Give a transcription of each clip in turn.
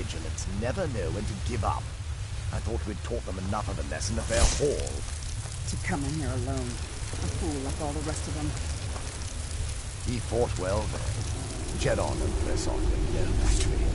Vigilants never know when to give up. I thought we'd taught them enough of a lesson at their hall. To come in here alone. A fool like all the rest of them. He fought well there. Jet on and press on with no battery.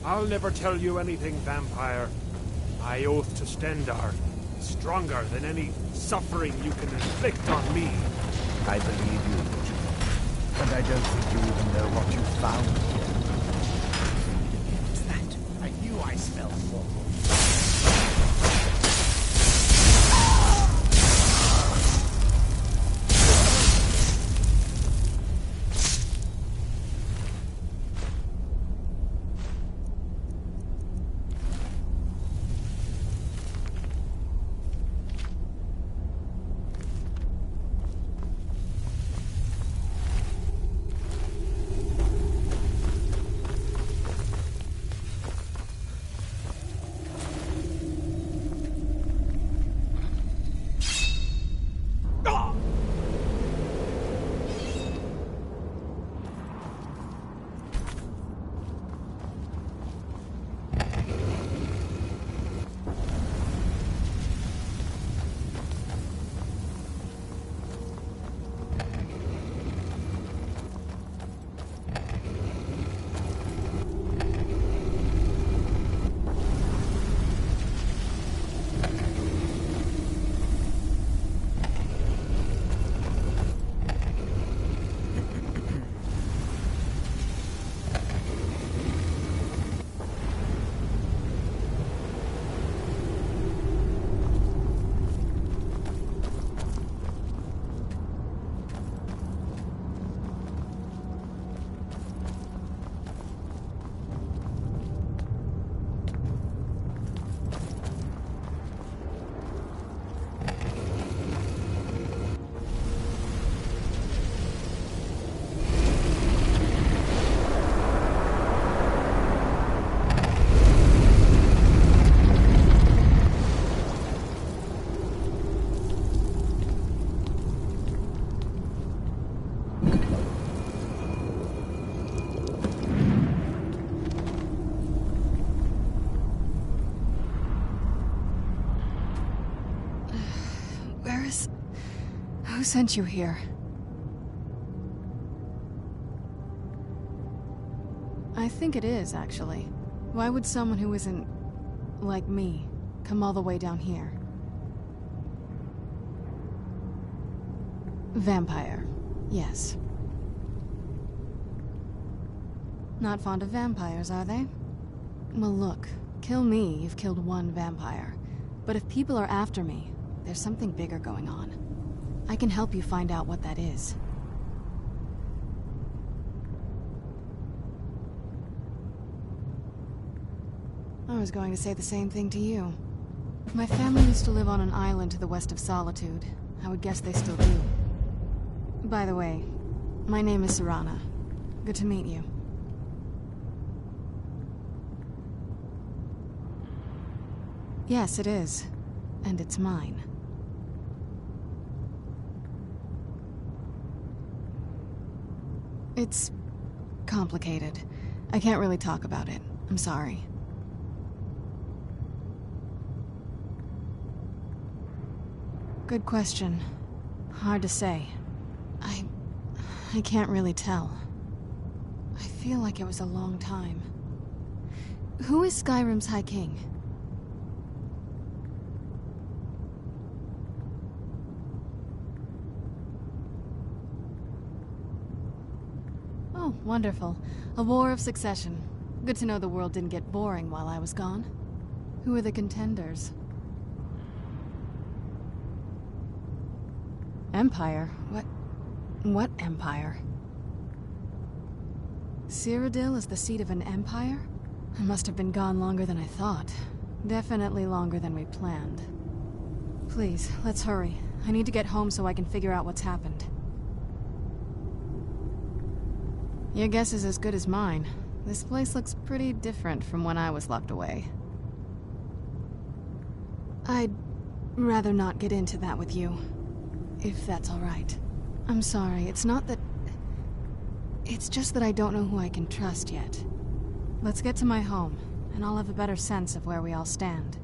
I'll never tell you anything, vampire. My oath to Stendar is stronger than any suffering you can inflict on me. I believe you, Richard. And I don't think you even know what you've found here. What's that? I knew I smelled awful. Who sent you here? I think it is, actually. Why would someone who isn't like me come all the way down here? Vampire, yes. Not fond of vampires, are they? Well, look, kill me, you've killed one vampire. But if people are after me, there's something bigger going on. I can help you find out what that is. I was going to say the same thing to you. My family used to live on an island to the west of Solitude. I would guess they still do. By the way, my name is Serana. Good to meet you. Yes, it is. And it's mine. It's complicated. I can't really talk about it. I'm sorry. Good question. Hard to say. I can't really tell. I feel like it was a long time. Who is Skyrim's High King? Oh, wonderful. A war of succession. Good to know the world didn't get boring while I was gone. Who are the contenders? Empire? What empire? Cyrodiil is the seat of an empire? I must have been gone longer than I thought. Definitely longer than we planned. Please, let's hurry. I need to get home so I can figure out what's happened. Your guess is as good as mine. This place looks pretty different from when I was locked away. I'd rather not get into that with you, if that's all right. I'm sorry, it's not that... It's just that I don't know who I can trust yet. Let's get to my home, and I'll have a better sense of where we all stand.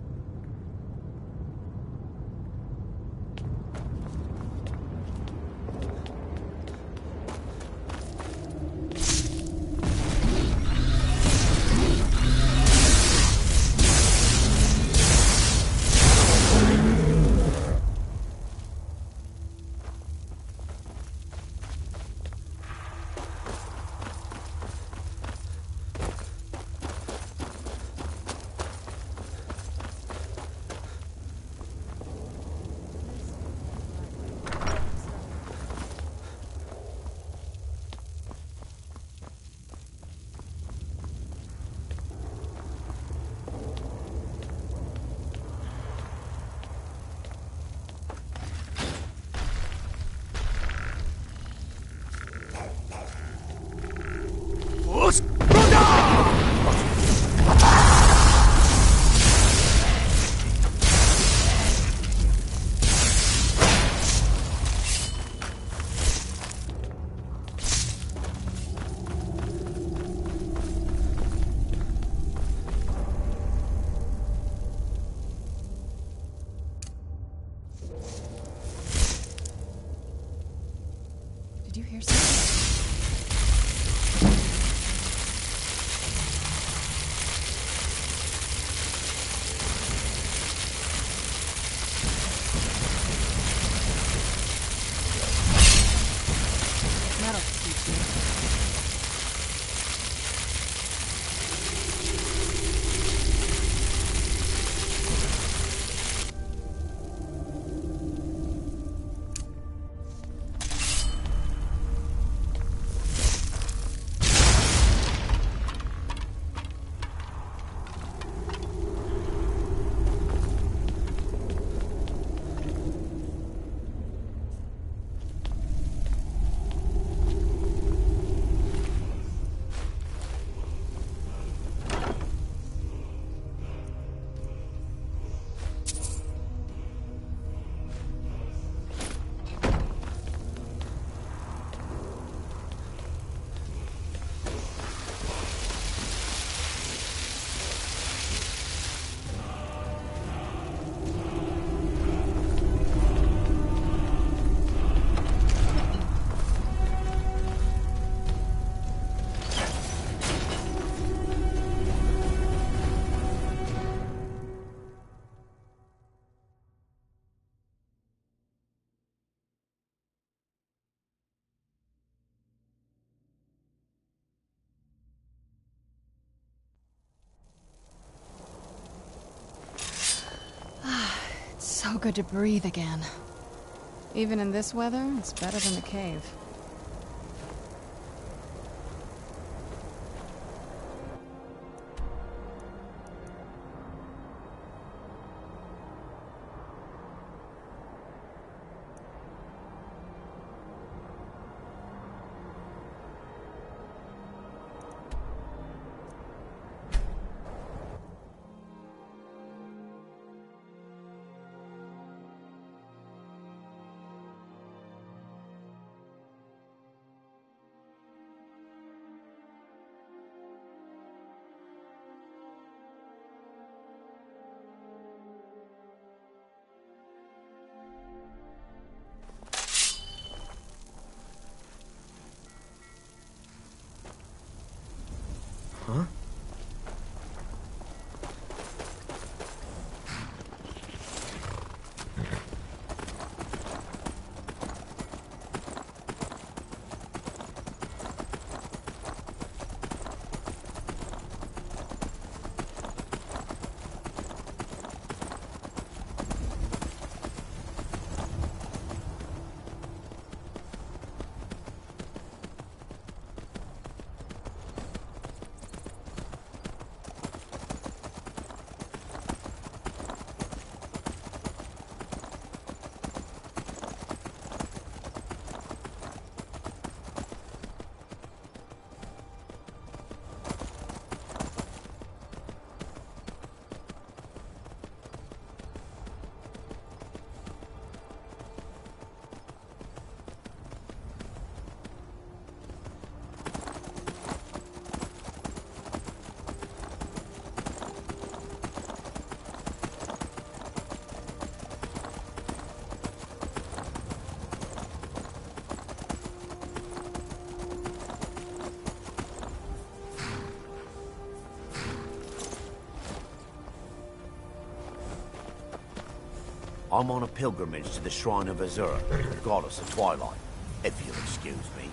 you hear something? That'll teach you. So good to breathe again. Even in this weather, it's better than the cave. Huh? I'm on a pilgrimage to the Shrine of Azura, goddess of twilight, if you'll excuse me.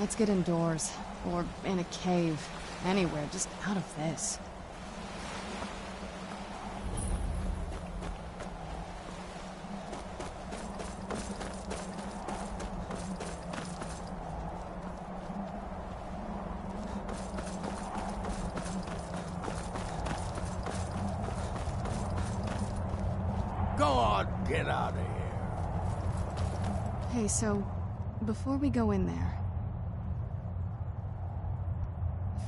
Let's get indoors. Or in a cave. Anywhere, just out of this. Go on, get out of here. Hey, so, before we go in there...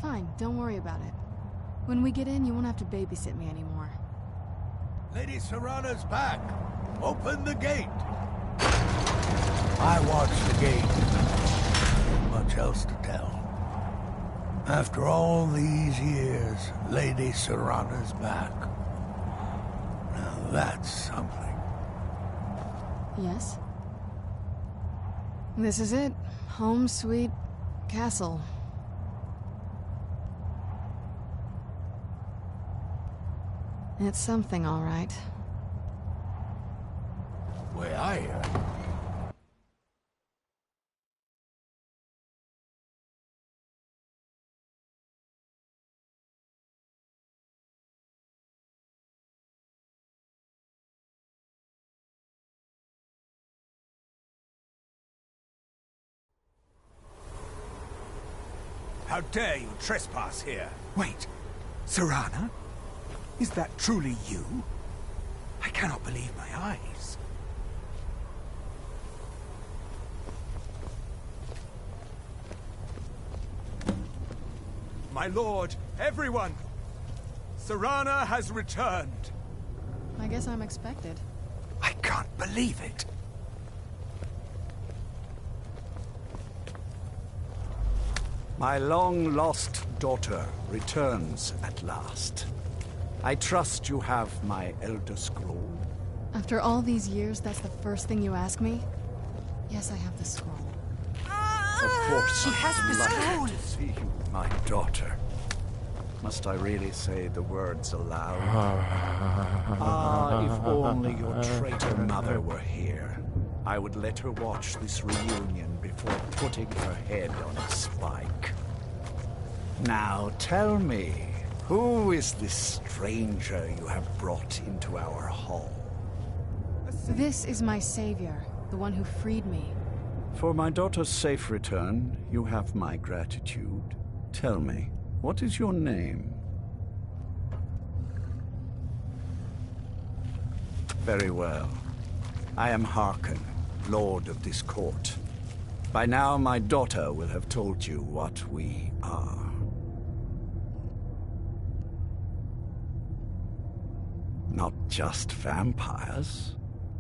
Fine, don't worry about it. When we get in, you won't have to babysit me anymore. Lady Serana's back. Open the gate. I watched the gate. Much else to tell. After all these years, Lady Serana's back. Now that's something. Yes? This is it. Home, sweet castle. It's something, all right. Way I hear. How dare you trespass here? Wait, Serana? Is that truly you? I cannot believe my eyes. My lord, everyone! Serana has returned. I guess I'm expected. I can't believe it. My long-lost daughter returns at last. I trust you have my Elder Scroll. After all these years, that's the first thing you ask me? Yes, I have the scroll. Of course, She has the scroll. to see you, my daughter. Must I really say the words aloud? Ah, if only your traitor mother were here. I would let her watch this reunion before putting her head on a spike. Now tell me, who is this stranger you have brought into our hall? This is my savior, the one who freed me. For my daughter's safe return, you have my gratitude. Tell me, what is your name? Very well. I am Harkon, Lord of this court. By now, my daughter will have told you what we are. Not just vampires.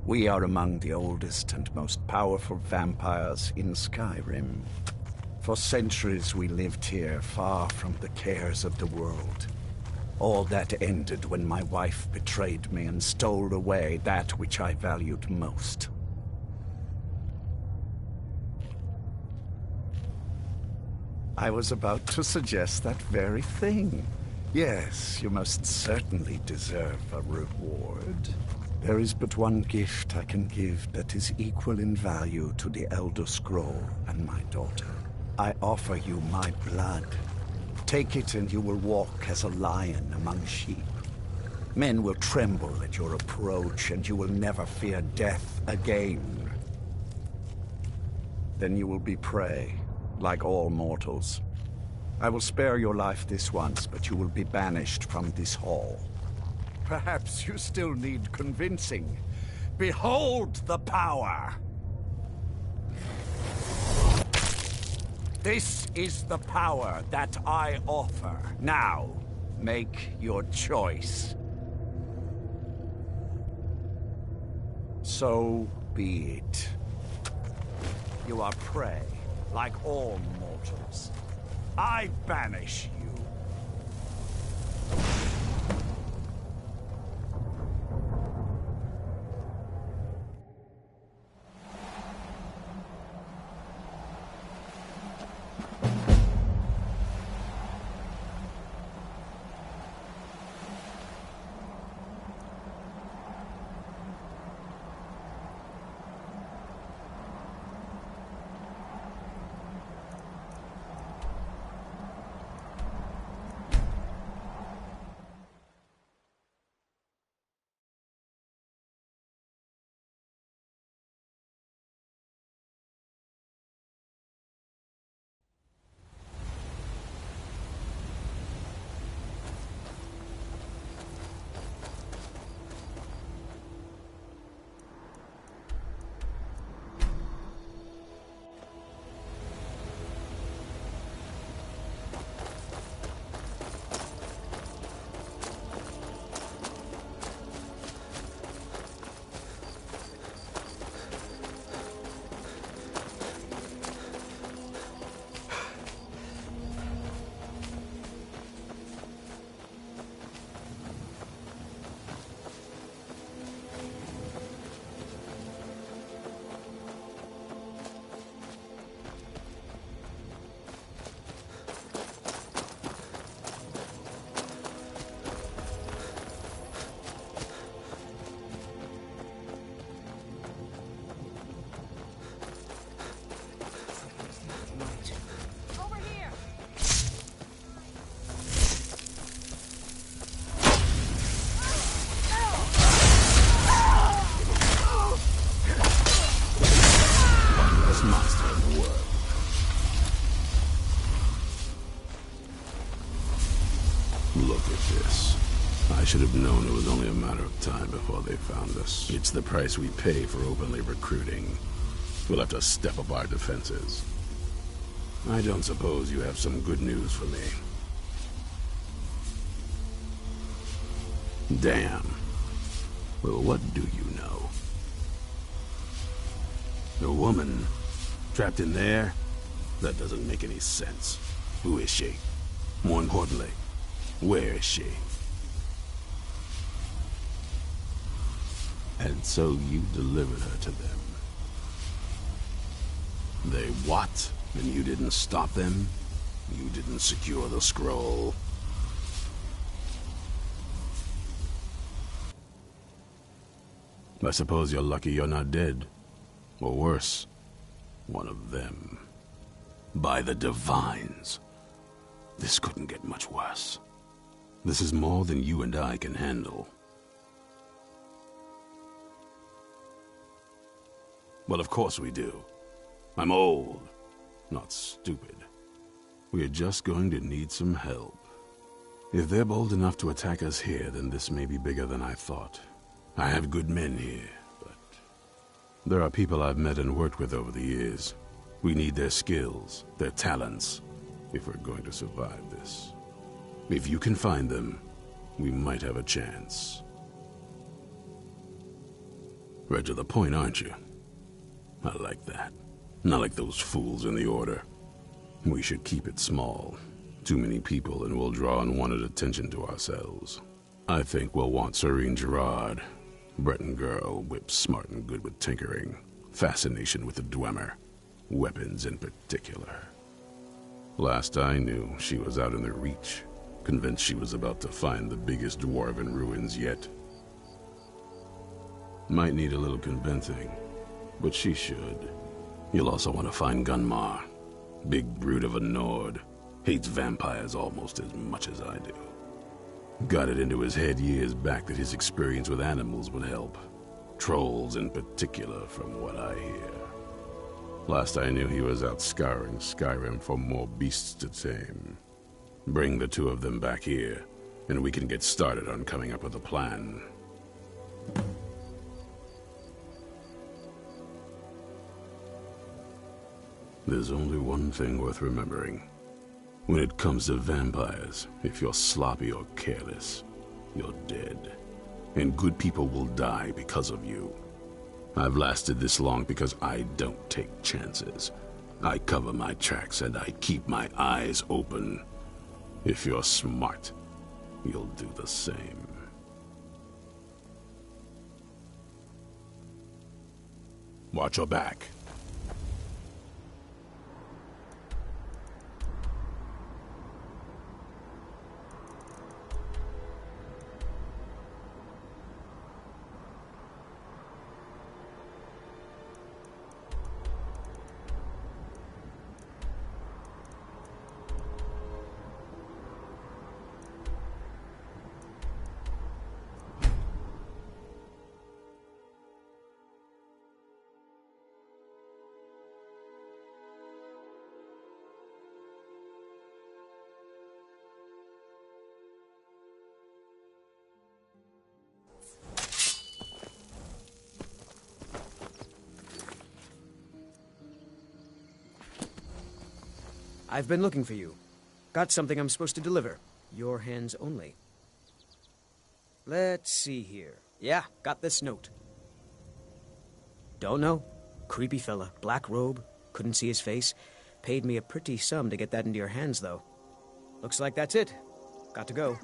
We are among the oldest and most powerful vampires in Skyrim. For centuries we lived here, far from the cares of the world. All that ended when my wife betrayed me and stole away that which I valued most. I was about to suggest that very thing. Yes, you most certainly deserve a reward. There is but one gift I can give that is equal in value to the Elder Scroll and my daughter. I offer you my blood. Take it and you will walk as a lion among sheep. Men will tremble at your approach and you will never fear death again. Then you will be prey, like all mortals. I will spare your life this once, but you will be banished from this hall. Perhaps you still need convincing. Behold the power! This is the power that I offer. Now, make your choice. So be it. You are prey, like all mortals. I banish you. should have known it was only a matter of time before they found us. It's the price we pay for openly recruiting. We'll have to step up our defenses. I don't suppose you have some good news for me. Damn. Well, what do you know? A woman trapped in there? That doesn't make any sense. Who is she? More importantly, where is she? And so you delivered her to them. They what? And you didn't stop them? You didn't secure the scroll? I suppose you're lucky you're not dead. Or worse, one of them. By the Divines. This couldn't get much worse. This is more than you and I can handle. Well, of course we do. I'm old, not stupid. We're just going to need some help. If they're bold enough to attack us here, then this may be bigger than I thought. I have good men here, but there are people I've met and worked with over the years. We need their skills, their talents, if we're going to survive this. If you can find them, we might have a chance. Right to the point, aren't you? I like that. Not like those fools in the Order. We should keep it small. Too many people and we'll draw unwanted attention to ourselves. I think we'll want Serene Gerard. Breton girl, whip smart and good with tinkering. Fascination with the Dwemer. Weapons in particular. Last I knew, she was out in the Reach, convinced she was about to find the biggest dwarven ruins yet. Might need a little convincing, but she should. You'll also want to find Gunmar. Big brute of a Nord. Hates vampires almost as much as I do. Got it into his head years back that his experience with animals would help. Trolls in particular, from what I hear. Last I knew, he was out scouring Skyrim for more beasts to tame. Bring the two of them back here, and we can get started on coming up with a plan. There's only one thing worth remembering. When it comes to vampires, if you're sloppy or careless, you're dead. And good people will die because of you. I've lasted this long because I don't take chances. I cover my tracks and I keep my eyes open. If you're smart, you'll do the same. Watch your back. I've been looking for you. Got something I'm supposed to deliver. Your hands only. Let's see here. Yeah, got this note. Don't know. Creepy fella. Black robe. Couldn't see his face. Paid me a pretty sum to get that into your hands, though. Looks like that's it. Got to go.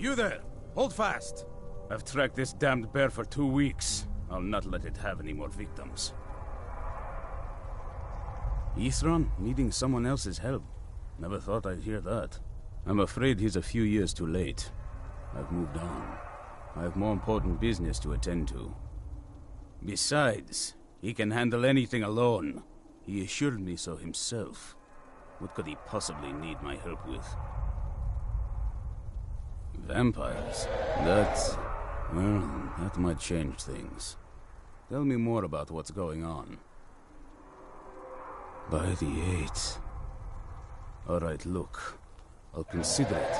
You there! Hold fast! I've tracked this damned bear for 2 weeks. I'll not let it have any more victims. Ithron needing someone else's help. Never thought I'd hear that. I'm afraid he's a few years too late. I've moved on. I have more important business to attend to. Besides, he can handle anything alone. He assured me so himself. What could he possibly need my help with? Vampires? That might change things. Tell me more about what's going on. By the 8th. Alright, look. I'll consider it.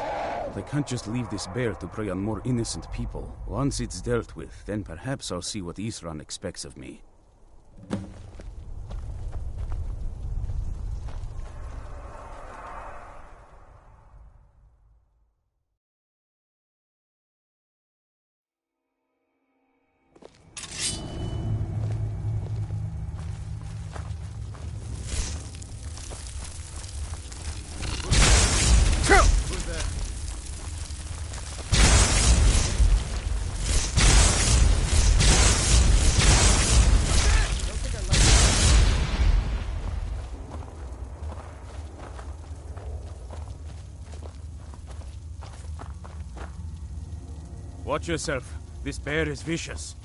But I can't just leave this bear to prey on more innocent people. Once it's dealt with, then perhaps I'll see what Ithran expects of me. Watch yourself. This bear is vicious.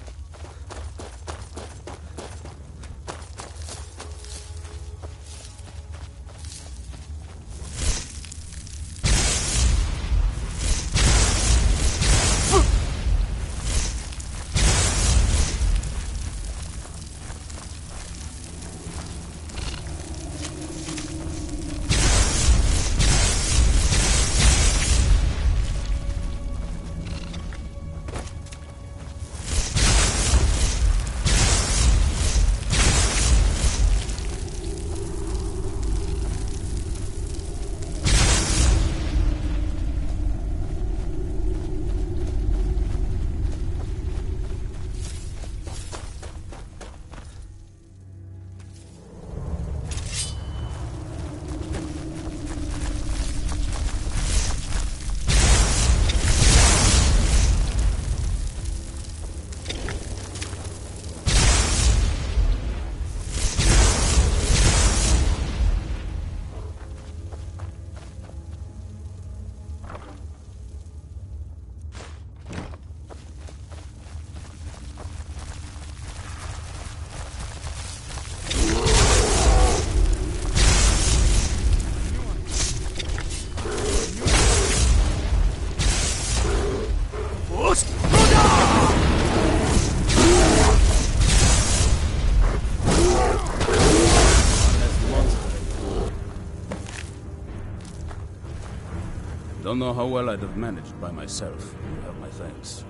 Don't know how well I'd have managed by myself. You have my thanks.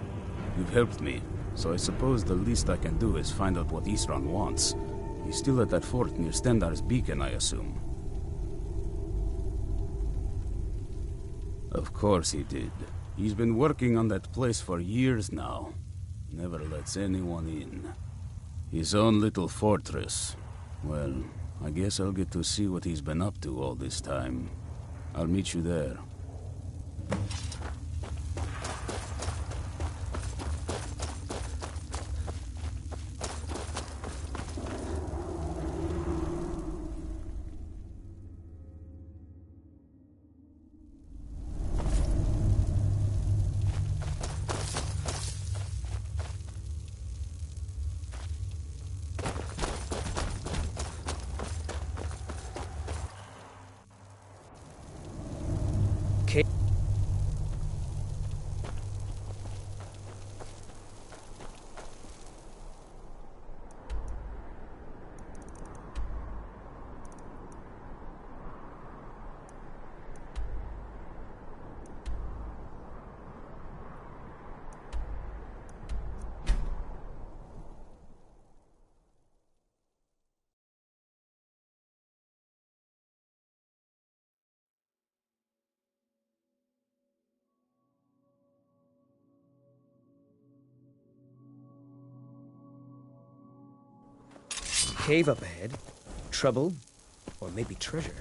You've helped me, so I suppose the least I can do is find out what Ithran wants. He's still at that fort near Stendar's beacon, I assume. Of course he did. He's been working on that place for years now. Never lets anyone in. His own little fortress. Well, I guess I'll get to see what he's been up to all this time. I'll meet you there. Cave up ahead. Trouble, or maybe treasure.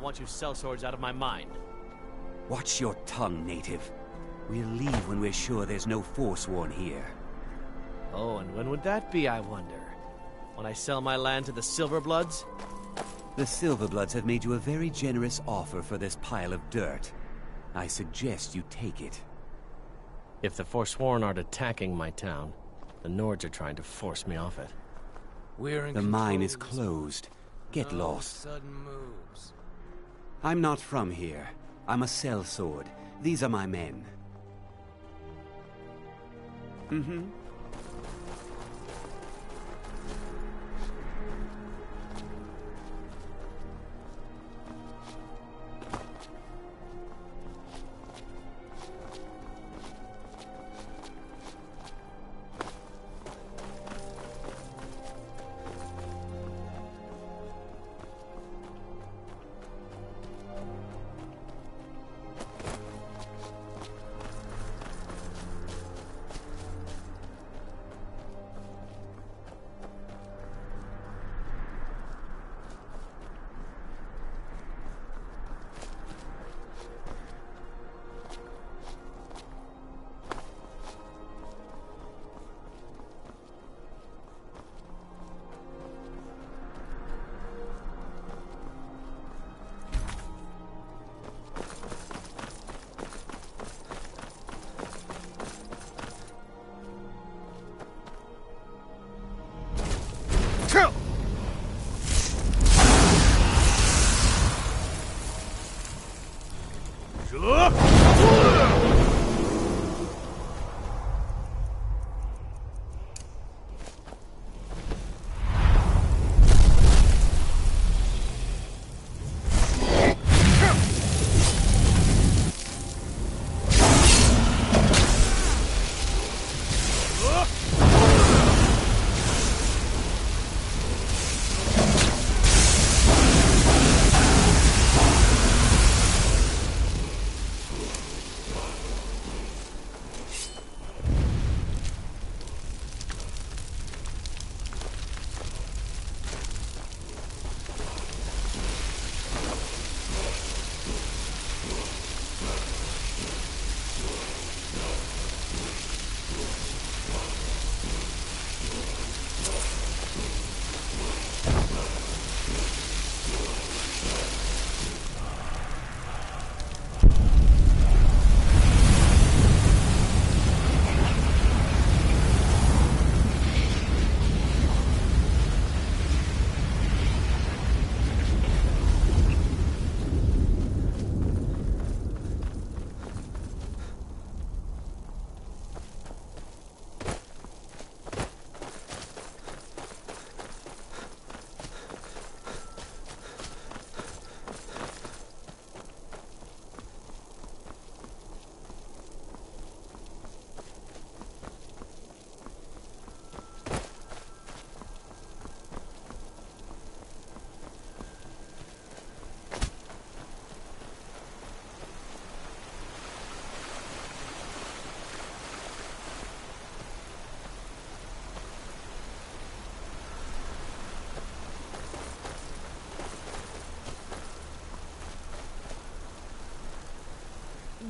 want you sellswords out of my mind. Watch your tongue, native. We'll leave when we're sure there's no Forsworn here. Oh, and when would that be, I wonder? When I sell my land to the Silverbloods? The Silverbloods have made you a very generous offer for this pile of dirt. I suggest you take it. If the Forsworn aren't attacking my town, the Nords are trying to force me off it. The mine is closed. Get lost. I'm not from here. I'm a sellsword. These are my men. Mm-hmm.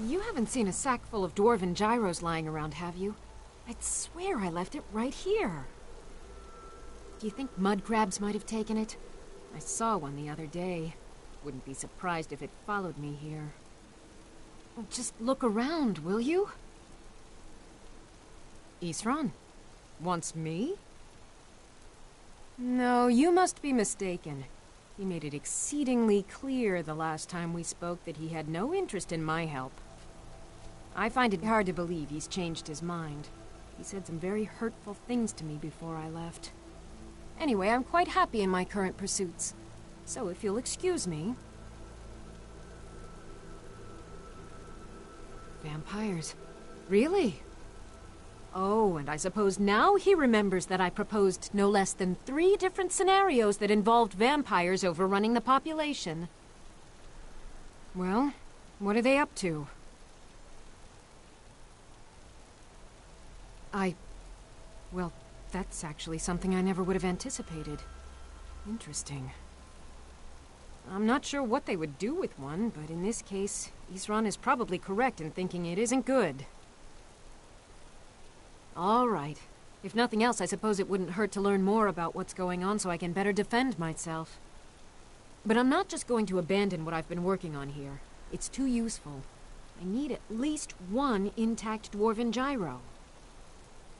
You haven't seen a sack full of dwarven gyros lying around, have you? I'd swear I left it right here. Do you think mud crabs might have taken it? I saw one the other day. Wouldn't be surprised if it followed me here. Just look around, will you? Isran? Wants me? No, you must be mistaken. He made it exceedingly clear the last time we spoke that he had no interest in my help. I find it hard to believe he's changed his mind. He said some very hurtful things to me before I left. Anyway, I'm quite happy in my current pursuits. So if you'll excuse me... Vampires. Really? Oh, and I suppose now he remembers that I proposed no less than 3 different scenarios that involved vampires overrunning the population. Well, what are they up to? Well, that's actually something I never would have anticipated. Interesting. I'm not sure what they would do with one, but in this case, Isran is probably correct in thinking it isn't good. All right. If nothing else, I suppose it wouldn't hurt to learn more about what's going on so I can better defend myself. But I'm not just going to abandon what I've been working on here. It's too useful. I need at least one intact dwarven gyro.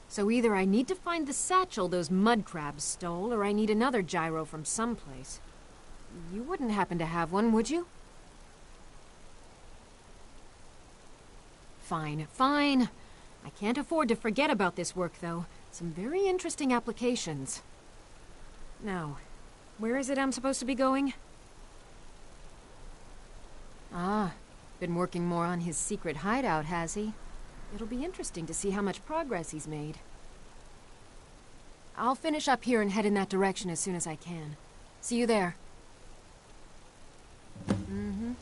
So either I need to find the satchel those mud crabs stole, or I need another gyro from someplace. You wouldn't happen to have one, would you? Fine, fine. I can't afford to forget about this work, though. Some very interesting applications. Now, where is it I'm supposed to be going? Ah, been working more on his secret hideout, has he? It'll be interesting to see how much progress he's made. I'll finish up here and head in that direction as soon as I can. See you there. Mm-hmm.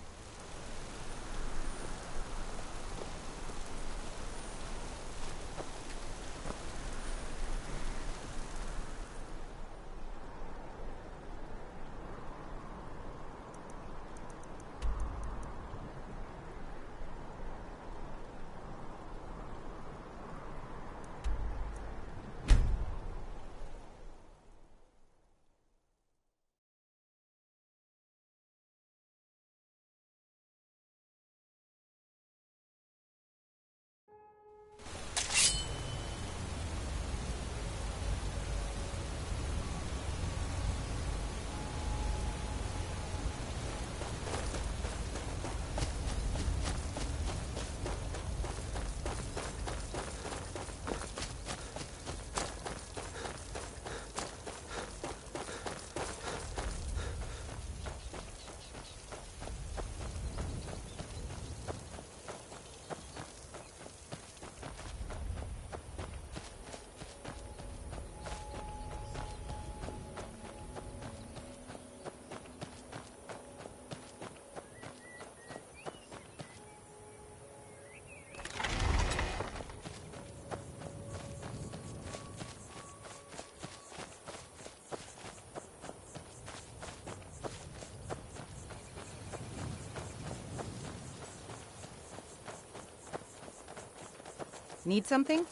Need something?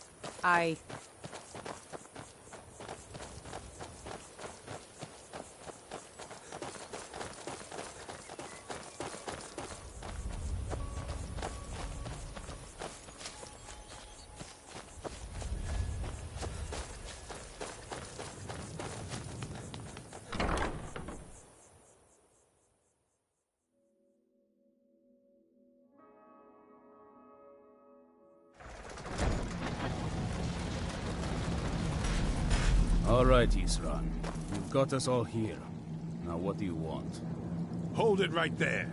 All right, Isran. You've got us all here. Now what do you want? Hold it right there.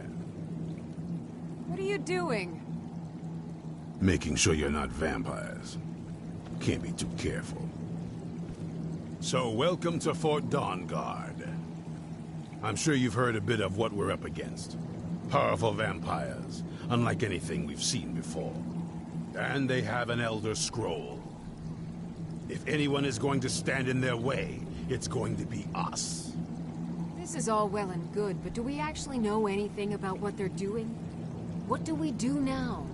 What are you doing? Making sure you're not vampires. Can't be too careful. So, welcome to Fort Dawnguard. I'm sure you've heard a bit of what we're up against. Powerful vampires, unlike anything we've seen before. And they have an Elder Scroll. If anyone is going to stand in their way, it's going to be us. This is all well and good, but do we actually know anything about what they're doing? What do we do now?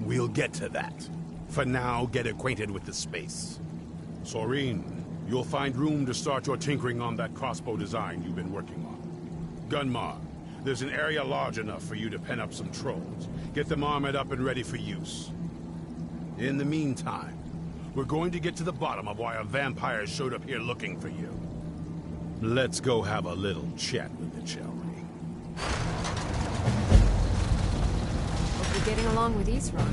We'll get to that. For now, get acquainted with the space. Soreen, you'll find room to start your tinkering on that crossbow design you've been working on. Gunmar, there's an area large enough for you to pen up some trolls. Get them armored up and ready for use. In the meantime, we're going to get to the bottom of why a vampire showed up here looking for you. Let's go have a little chat with it, shall we? Hope you're getting along with Isran.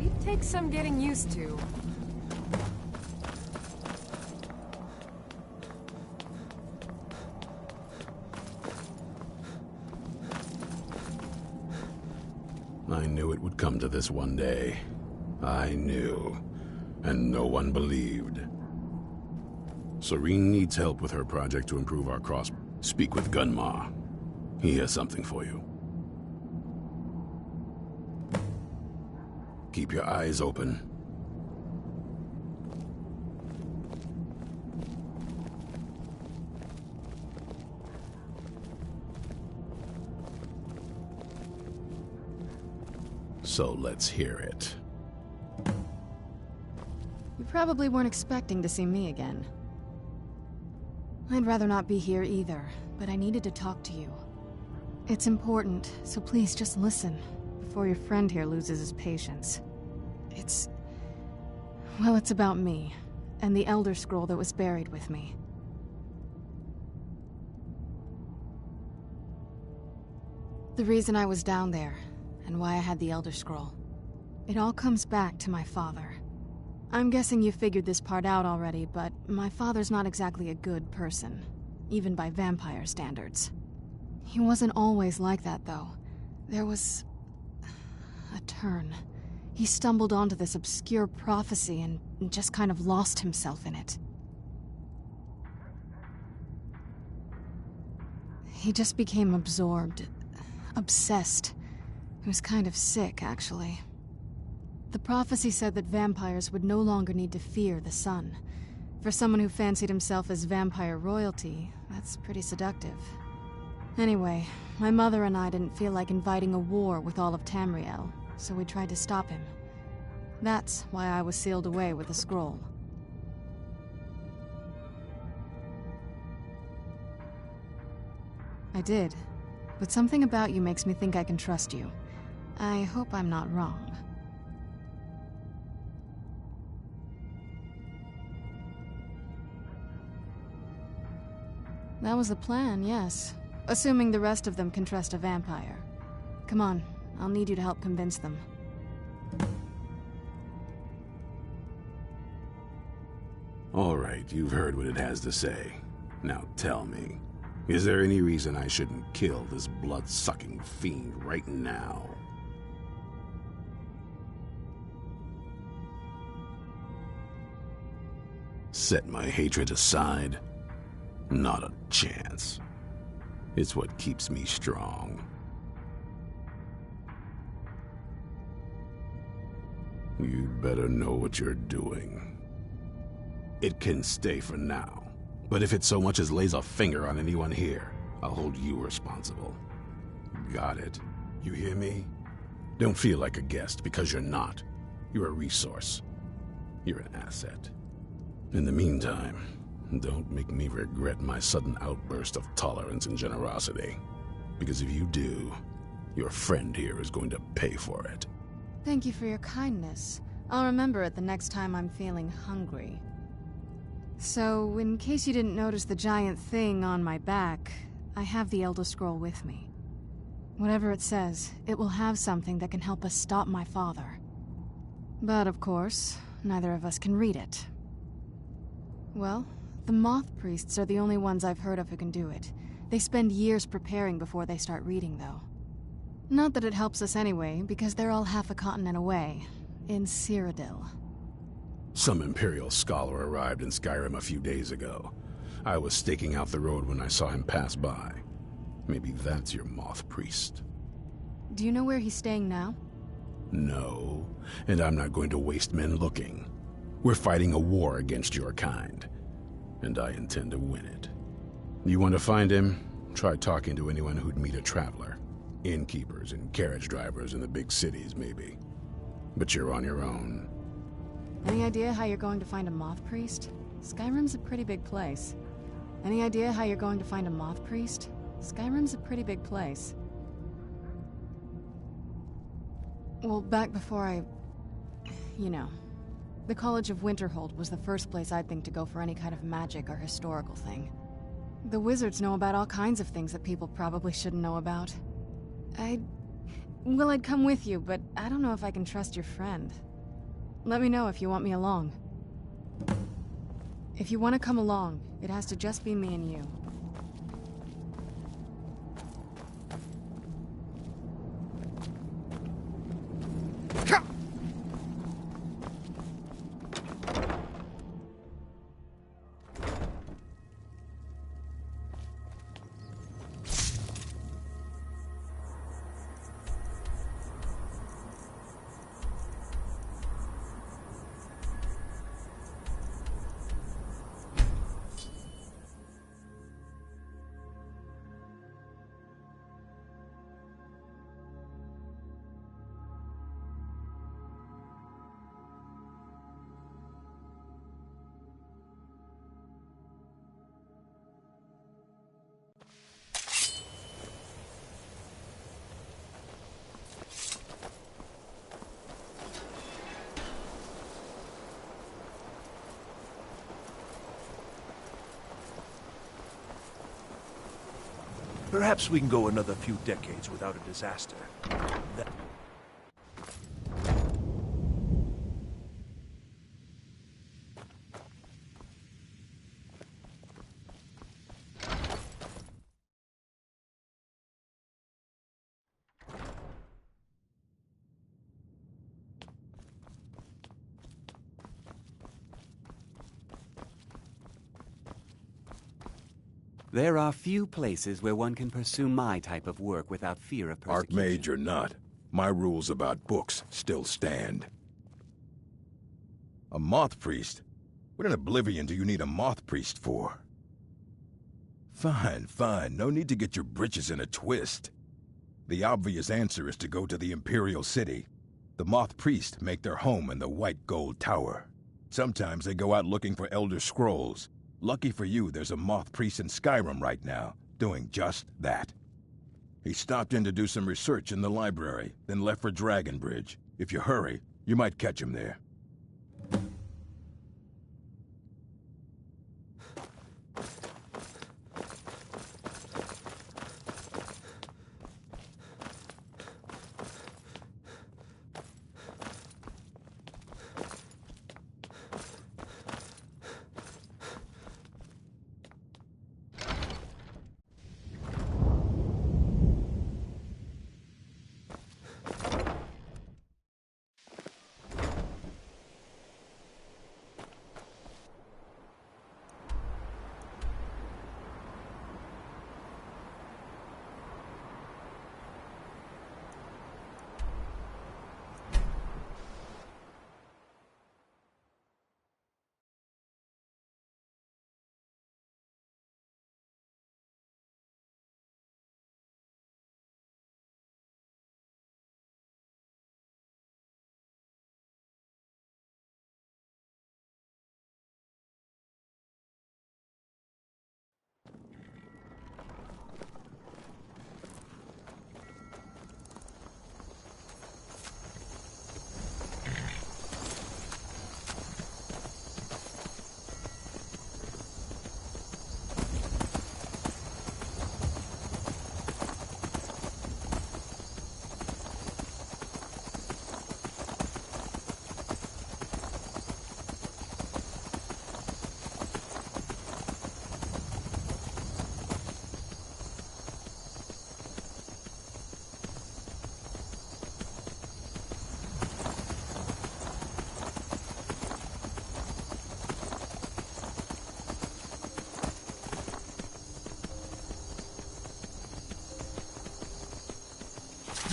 It takes some getting used to. I knew it would come to this one day. I knew. And no one believed. Soreen needs help with her project to improve our cross. Speak with Gunmar. He has something for you. Keep your eyes open. So let's hear it. You probably weren't expecting to see me again. I'd rather not be here either, but I needed to talk to you. It's important, so please just listen, before your friend here loses his patience. Well, it's about me, and the Elder Scroll that was buried with me. The reason I was down there, and why I had the Elder Scroll. It all comes back to my father. I'm guessing you figured this part out already, but my father's not exactly a good person, even by vampire standards. He wasn't always like that, though. There was a turn. He stumbled onto this obscure prophecy and just kind of lost himself in it. He just became absorbed, obsessed. He was kind of sick, actually. The prophecy said that vampires would no longer need to fear the sun. For someone who fancied himself as vampire royalty, that's pretty seductive. Anyway, my mother and I didn't feel like inviting a war with all of Tamriel, so we tried to stop him. That's why I was sealed away with the scroll. I did, but something about you makes me think I can trust you. I hope I'm not wrong. That was the plan, yes. Assuming the rest of them can trust a vampire. Come on, I'll need you to help convince them. All right, you've heard what it has to say. Now tell me, is there any reason I shouldn't kill this blood-sucking fiend right now? Set my hatred aside? Not a chance. It's what keeps me strong. You'd better know what you're doing. It can stay for now, but if it so much as lays a finger on anyone here, I'll hold you responsible. Got it? You hear me? Don't feel like a guest, because you're not. You're a resource. You're an asset. In the meantime, don't make me regret my sudden outburst of tolerance and generosity. Because if you do, your friend here is going to pay for it. Thank you for your kindness. I'll remember it the next time I'm feeling hungry. So, in case you didn't notice the giant thing on my back, I have the Elder Scroll with me. Whatever it says, it will have something that can help us stop my father. But of course, neither of us can read it. Well, the Moth Priests are the only ones I've heard of who can do it. They spend years preparing before they start reading, though. Not that it helps us anyway, because they're all half a continent away, in Cyrodiil. Some Imperial scholar arrived in Skyrim a few days ago. I was staking out the road when I saw him pass by. Maybe that's your Moth Priest. Do you know where he's staying now? No, and I'm not going to waste men looking. We're fighting a war against your kind, and I intend to win it. You want to find him? Try talking to anyone who'd meet a traveler. Innkeepers and carriage drivers in the big cities, maybe. But you're on your own. Any idea how you're going to find a Moth Priest? Skyrim's a pretty big place. Any idea how you're going to find a Moth Priest? Skyrim's a pretty big place. Well, back before you know. The College of Winterhold was the first place I'd think to go for any kind of magic or historical thing. The wizards know about all kinds of things that people probably shouldn't know about. I'd come with you, but I don't know if I can trust your friend. Let me know if you want me along. If you want to come along, it has to just be me and you. Perhaps we can go another few decades without a disaster. That There are few places where one can pursue my type of work without fear of persecution. Archmage or not, my rules about books still stand. A moth priest? What in Oblivion do you need a moth priest for? Fine, fine. No need to get your britches in a twist. The obvious answer is to go to the Imperial City. The moth priests make their home in the White Gold Tower. Sometimes they go out looking for Elder Scrolls. Lucky for you, there's a moth priest in Skyrim right now, doing just that. He stopped in to do some research in the library, then left for Dragonbridge. If you hurry, you might catch him there.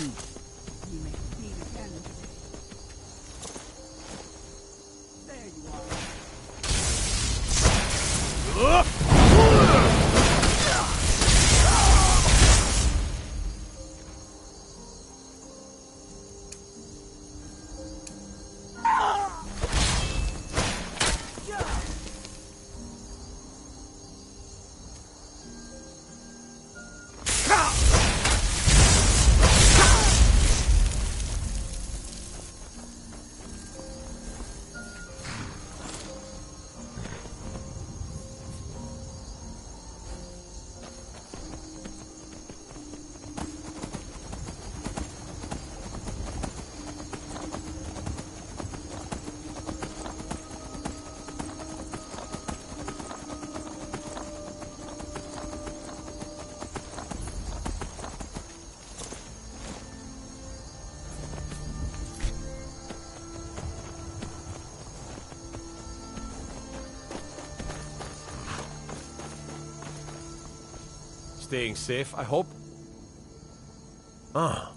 You may see the cannon today. There you are. Staying safe, I hope? Ah,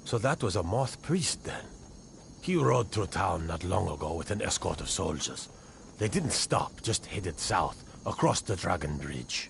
so that was a moth priest then. He rode through town not long ago with an escort of soldiers. They didn't stop, just headed south, across the Dragon Bridge.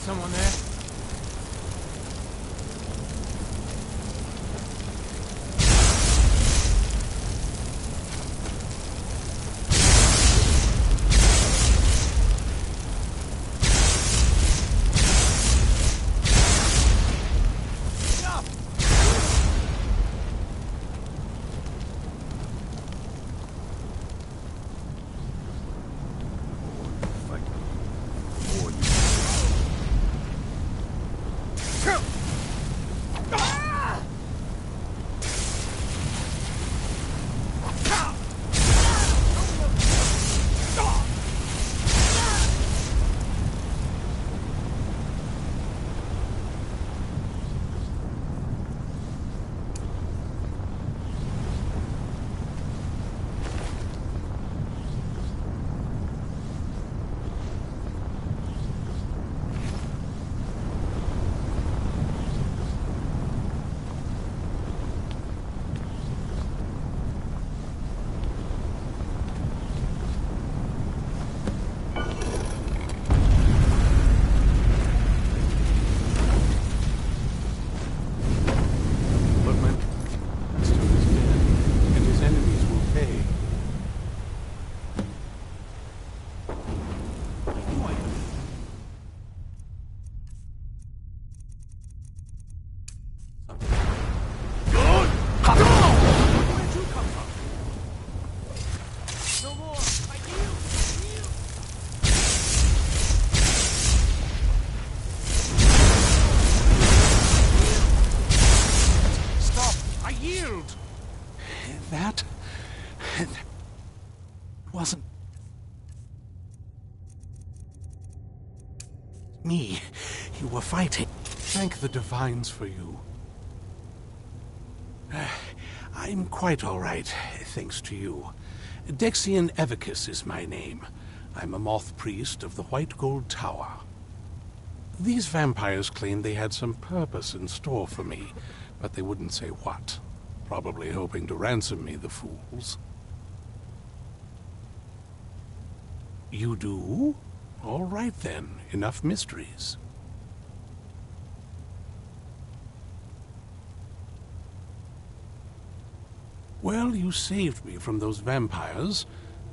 Someone there? That wasn't me you were fighting. Thank the Divines for you. I'm quite all right, thanks to you. Dexian Evicus is my name. I'm a moth priest of the White Gold Tower. These vampires claimed they had some purpose in store for me, but they wouldn't say what. Probably hoping to ransom me, the fools. You do? All right then, enough mysteries. Well, you saved me from those vampires.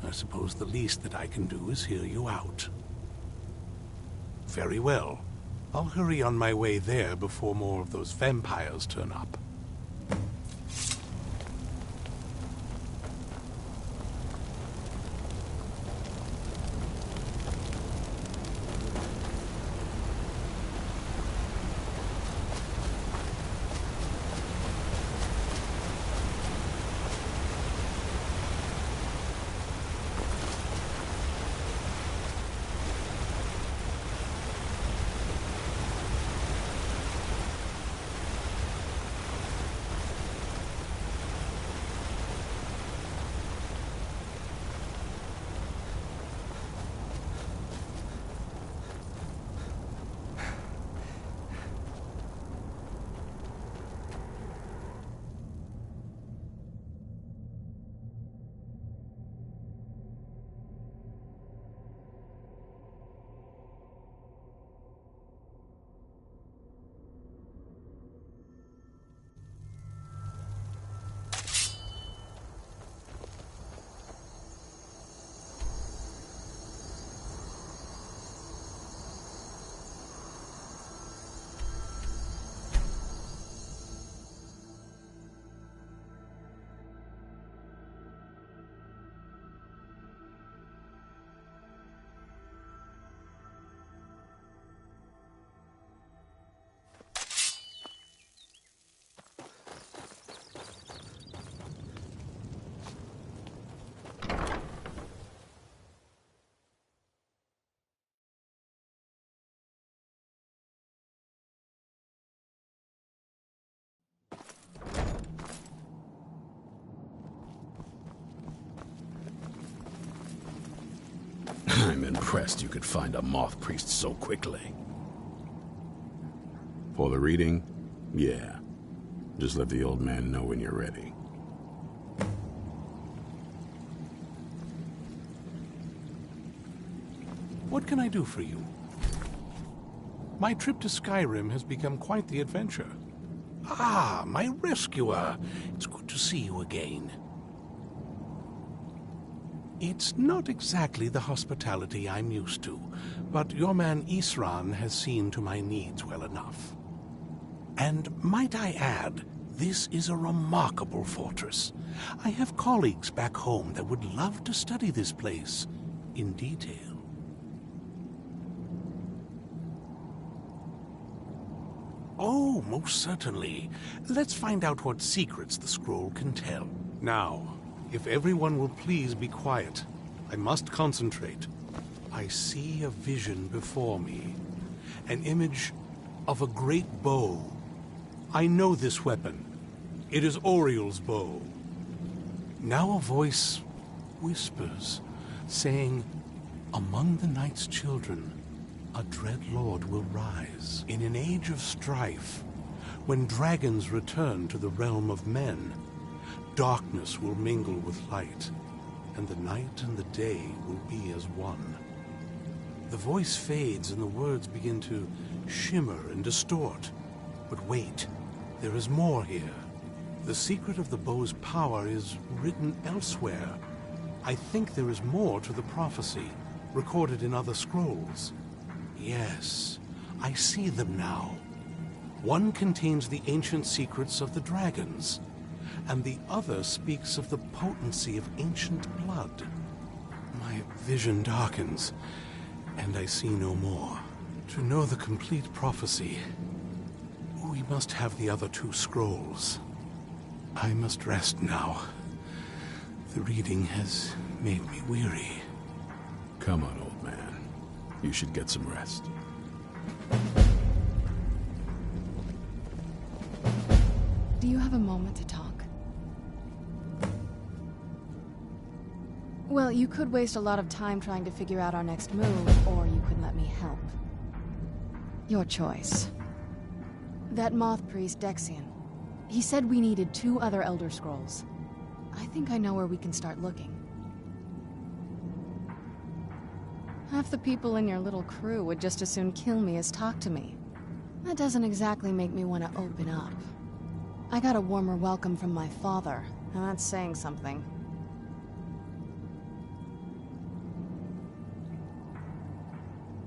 I suppose the least that I can do is hear you out. Very well. I'll hurry on my way there before more of those vampires turn up. impressed you could find a moth priest so quickly. For the reading? Yeah. Just let the old man know when you're ready. What can I do for you? My trip to Skyrim has become quite the adventure. Ah, my rescuer. It's good to see you again. It's not exactly the hospitality I'm used to, but your man Isran has seen to my needs well enough. And might I add, this is a remarkable fortress. I have colleagues back home that would love to study this place in detail. Oh, most certainly. Let's find out what secrets the scroll can tell. Now, if everyone will please be quiet, I must concentrate. I see a vision before me, an image of a great bow. I know this weapon. It is Oriel's bow. Now a voice whispers, saying, "Among the night's children, a dread lord will rise. In an age of strife, when dragons return to the realm of men, darkness will mingle with light, and the night and the day will be as one." The voice fades and the words begin to shimmer and distort. But wait, there is more here. The secret of the bow's power is written elsewhere. I think there is more to the prophecy, recorded in other scrolls. Yes, I see them now. One contains the ancient secrets of the dragons, and the other speaks of the potency of ancient blood. My vision darkens, and I see no more. To know the complete prophecy, we must have the other two scrolls. I must rest now. The reading has made me weary. Come on, old man. You should get some rest. Do you have a moment to talk? Well, you could waste a lot of time trying to figure out our next move, or you could let me help. Your choice. That moth priest, Dexian, he said we needed 2 other Elder Scrolls. I think I know where we can start looking. Half the people in your little crew would just as soon kill me as talk to me. That doesn't exactly make me want to open up. I got a warmer welcome from my father, and that's saying something.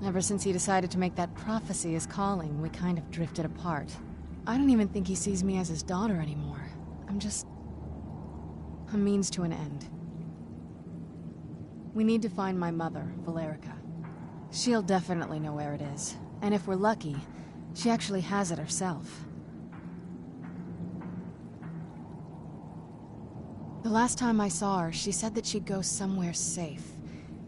Ever since he decided to make that prophecy his calling, we kind of drifted apart. I don't even think he sees me as his daughter anymore. I'm just a means to an end. We need to find my mother, Valerica. She'll definitely know where it is. And if we're lucky, she actually has it herself. The last time I saw her, she said that she'd go somewhere safe.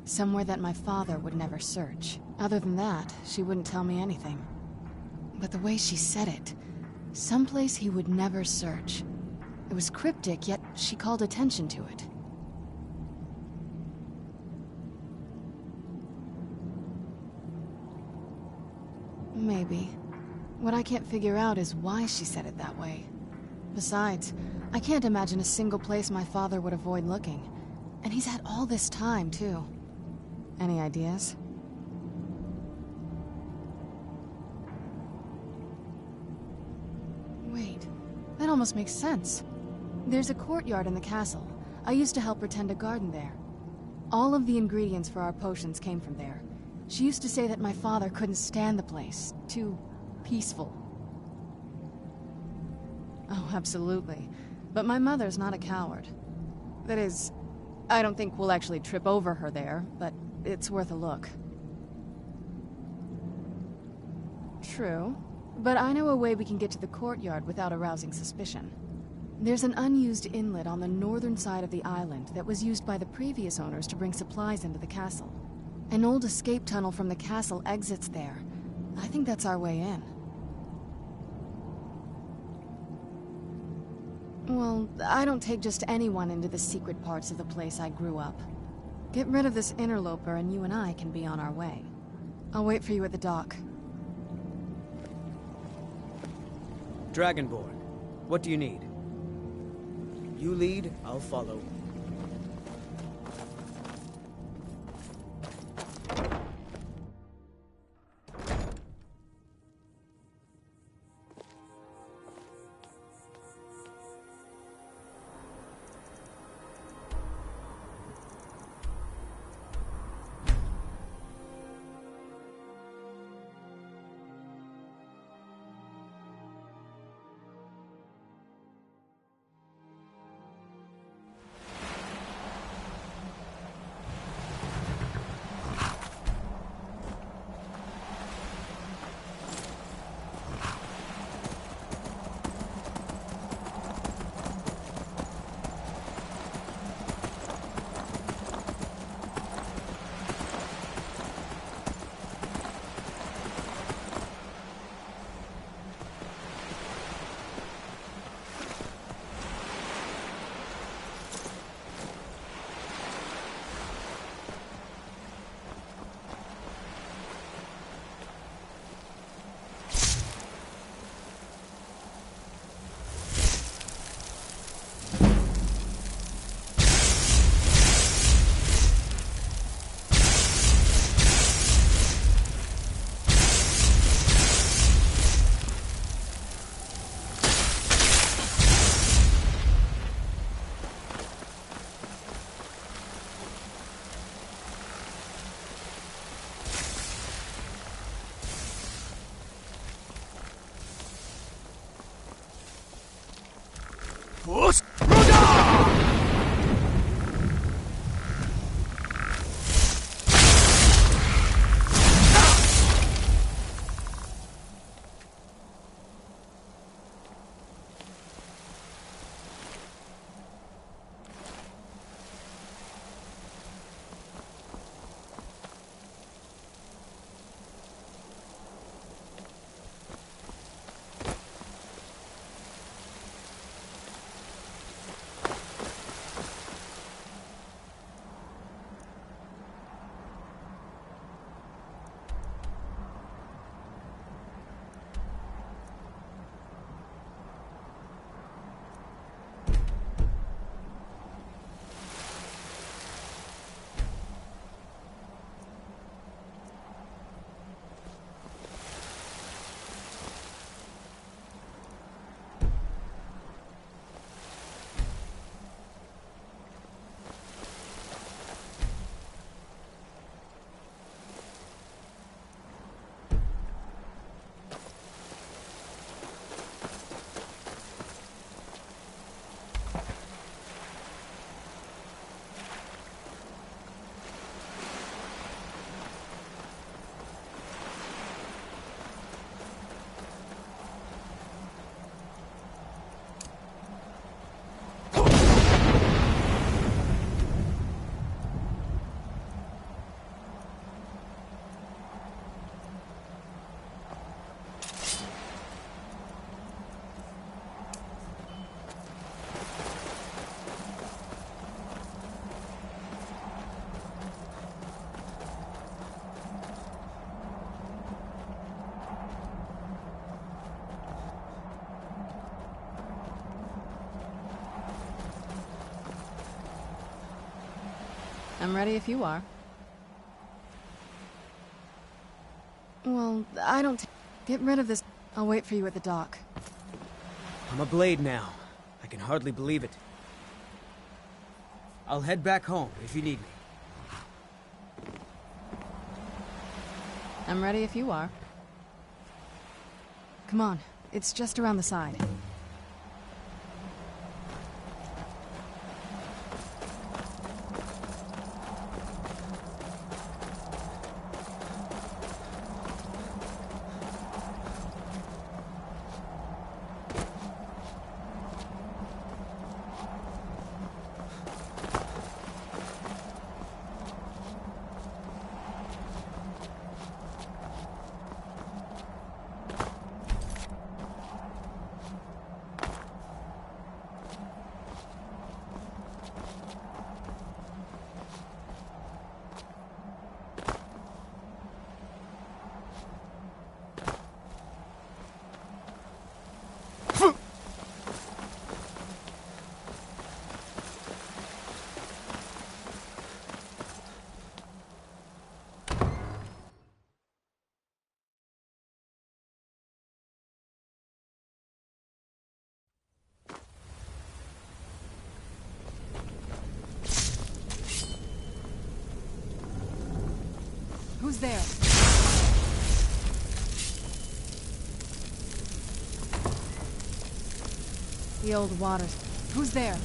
Somewhere that my father would never search. Other than that, she wouldn't tell me anything. But the way she said it, someplace he would never search. It was cryptic, yet she called attention to it. Maybe. What I can't figure out is why she said it that way. Besides, I can't imagine a single place my father would avoid looking. And he's had all this time, too. Any ideas? Wait, that almost makes sense. There's a courtyard in the castle. I used to help her tend a garden there. All of the ingredients for our potions came from there. She used to say that my father couldn't stand the place. Too peaceful. Oh, absolutely. But my mother's not a coward. That is, I don't think we'll actually trip over her there, but it's worth a look. True. But I know a way we can get to the courtyard without arousing suspicion. There's an unused inlet on the northern side of the island that was used by the previous owners to bring supplies into the castle. An old escape tunnel from the castle exits there. I think that's our way in. Well, I don't take just anyone into the secret parts of the place I grew up. Get rid of this interloper and you and I can be on our way. I'll wait for you at the dock. Dragonborn, what do you need? You lead, I'll follow. I'm ready if you are. Well, I don't... Get rid of this. I'll wait for you at the dock. I'm a blade now. I can hardly believe it. I'll head back home if you need me. I'm ready if you are. Come on, it's just around the side. Who's there? The old waters. Who's there?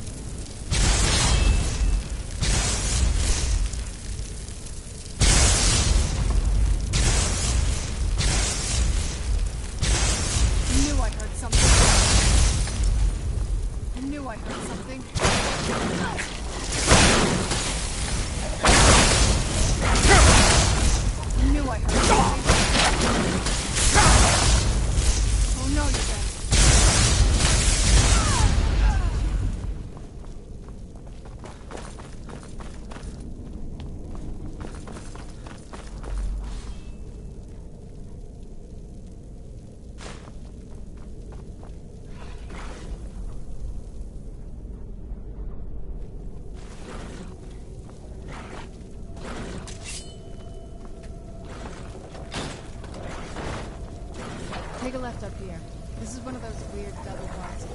Take a left up here. This is one of those weird double bars.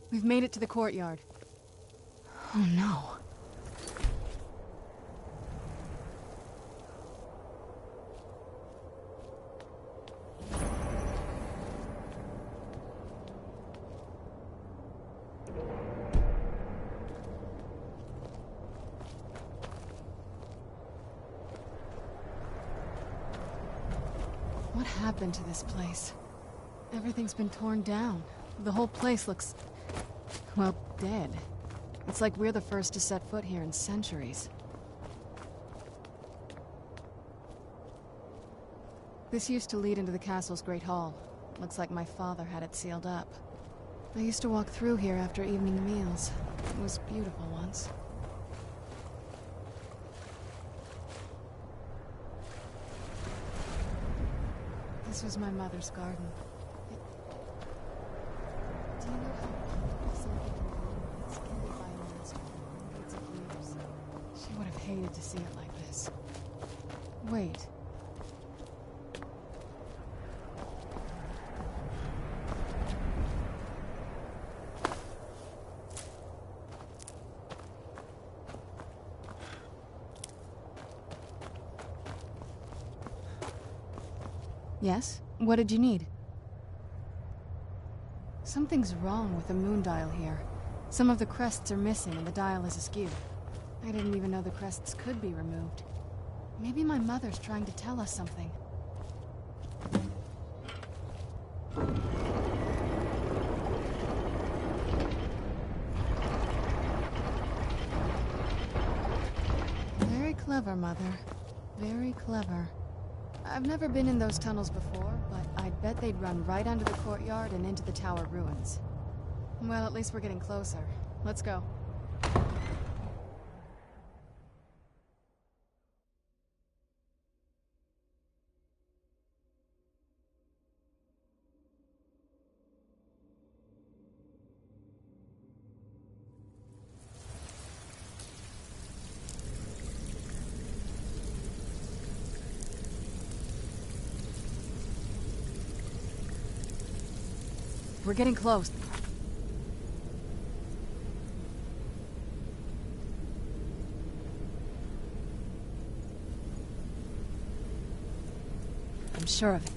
We've made it to the courtyard. Oh no. What happened to this place? Everything's been torn down. The whole place looks, well, dead. It's like we're the first to set foot here in centuries. This used to lead into the castle's great hall. Looks like my father had it sealed up. I used to walk through here after evening meals. It was beautiful once. This was my mother's garden. Do you know how something it's kindled by a master hundreds of years? She would have hated to see it like this. Wait. Yes? What did you need? Something's wrong with the moon dial here. Some of the crests are missing and the dial is askew. I didn't even know the crests could be removed. Maybe my mother's trying to tell us something. Very clever, Mother. Very clever. I've never been in those tunnels before, but I'd bet they'd run right under the courtyard and into the tower ruins. Well, at least we're getting closer. Let's go. We're getting close. I'm sure of it.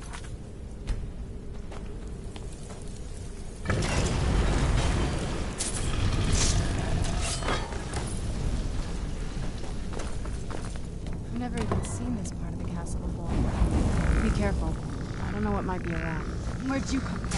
I've never even seen this part of the castle before. Be careful. I don't know what might be around. Where'd you come from?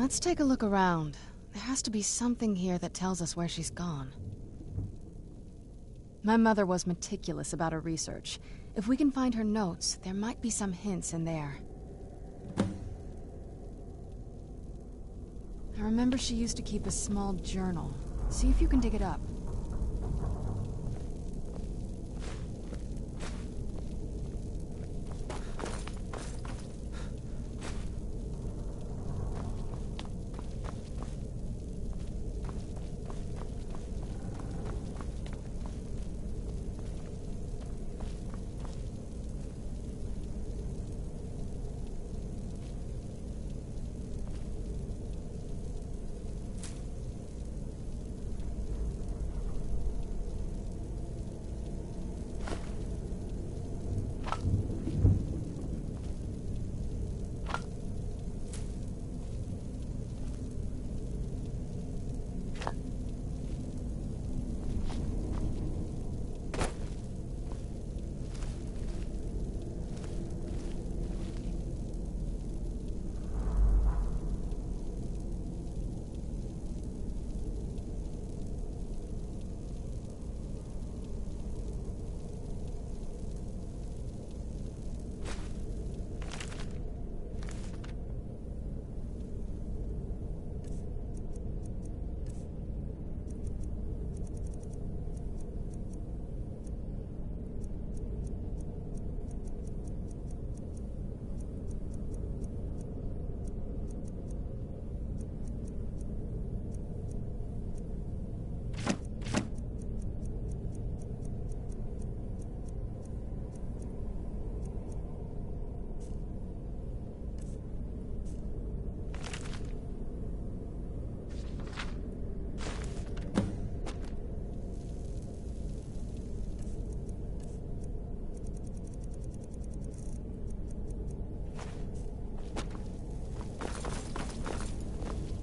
Let's take a look around. There has to be something here that tells us where she's gone. My mother was meticulous about her research. If we can find her notes, there might be some hints in there. I remember she used to keep a small journal. See if you can dig it up.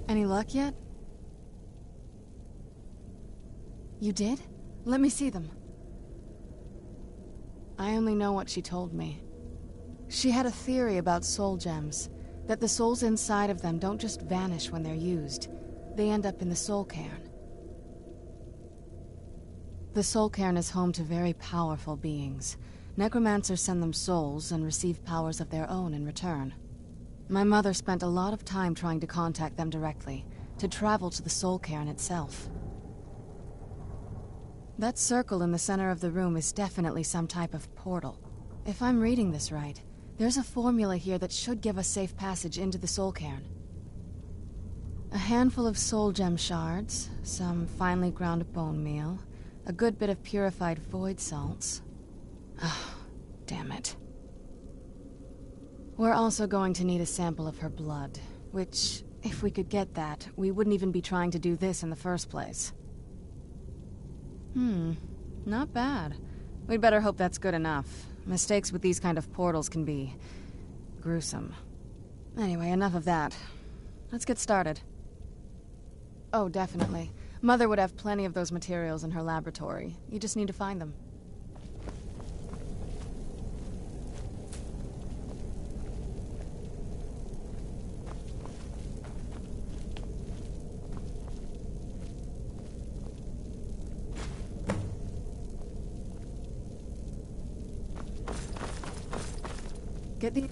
Any luck yet? You did? Let me see them. I only know what she told me. She had a theory about soul gems, that the souls inside of them don't just vanish when they're used. They end up in the soul cairn. The soul cairn is home to very powerful beings. Necromancers send them souls and receive powers of their own in return. My mother spent a lot of time trying to contact them directly, to travel to the soul cairn itself. That circle in the center of the room is definitely some type of portal. If I'm reading this right, there's a formula here that should give us safe passage into the soul cairn. A handful of soul gem shards, some finely ground bone meal, a good bit of purified void salts. Oh, damn it. We're also going to need a sample of her blood, which, if we could get that, we wouldn't even be trying to do this in the first place. Not bad. We'd better hope that's good enough. Mistakes with these kind of portals can be gruesome. Anyway, enough of that. Let's get started. Oh, definitely. Mother would have plenty of those materials in her laboratory. You just need to find them. Get the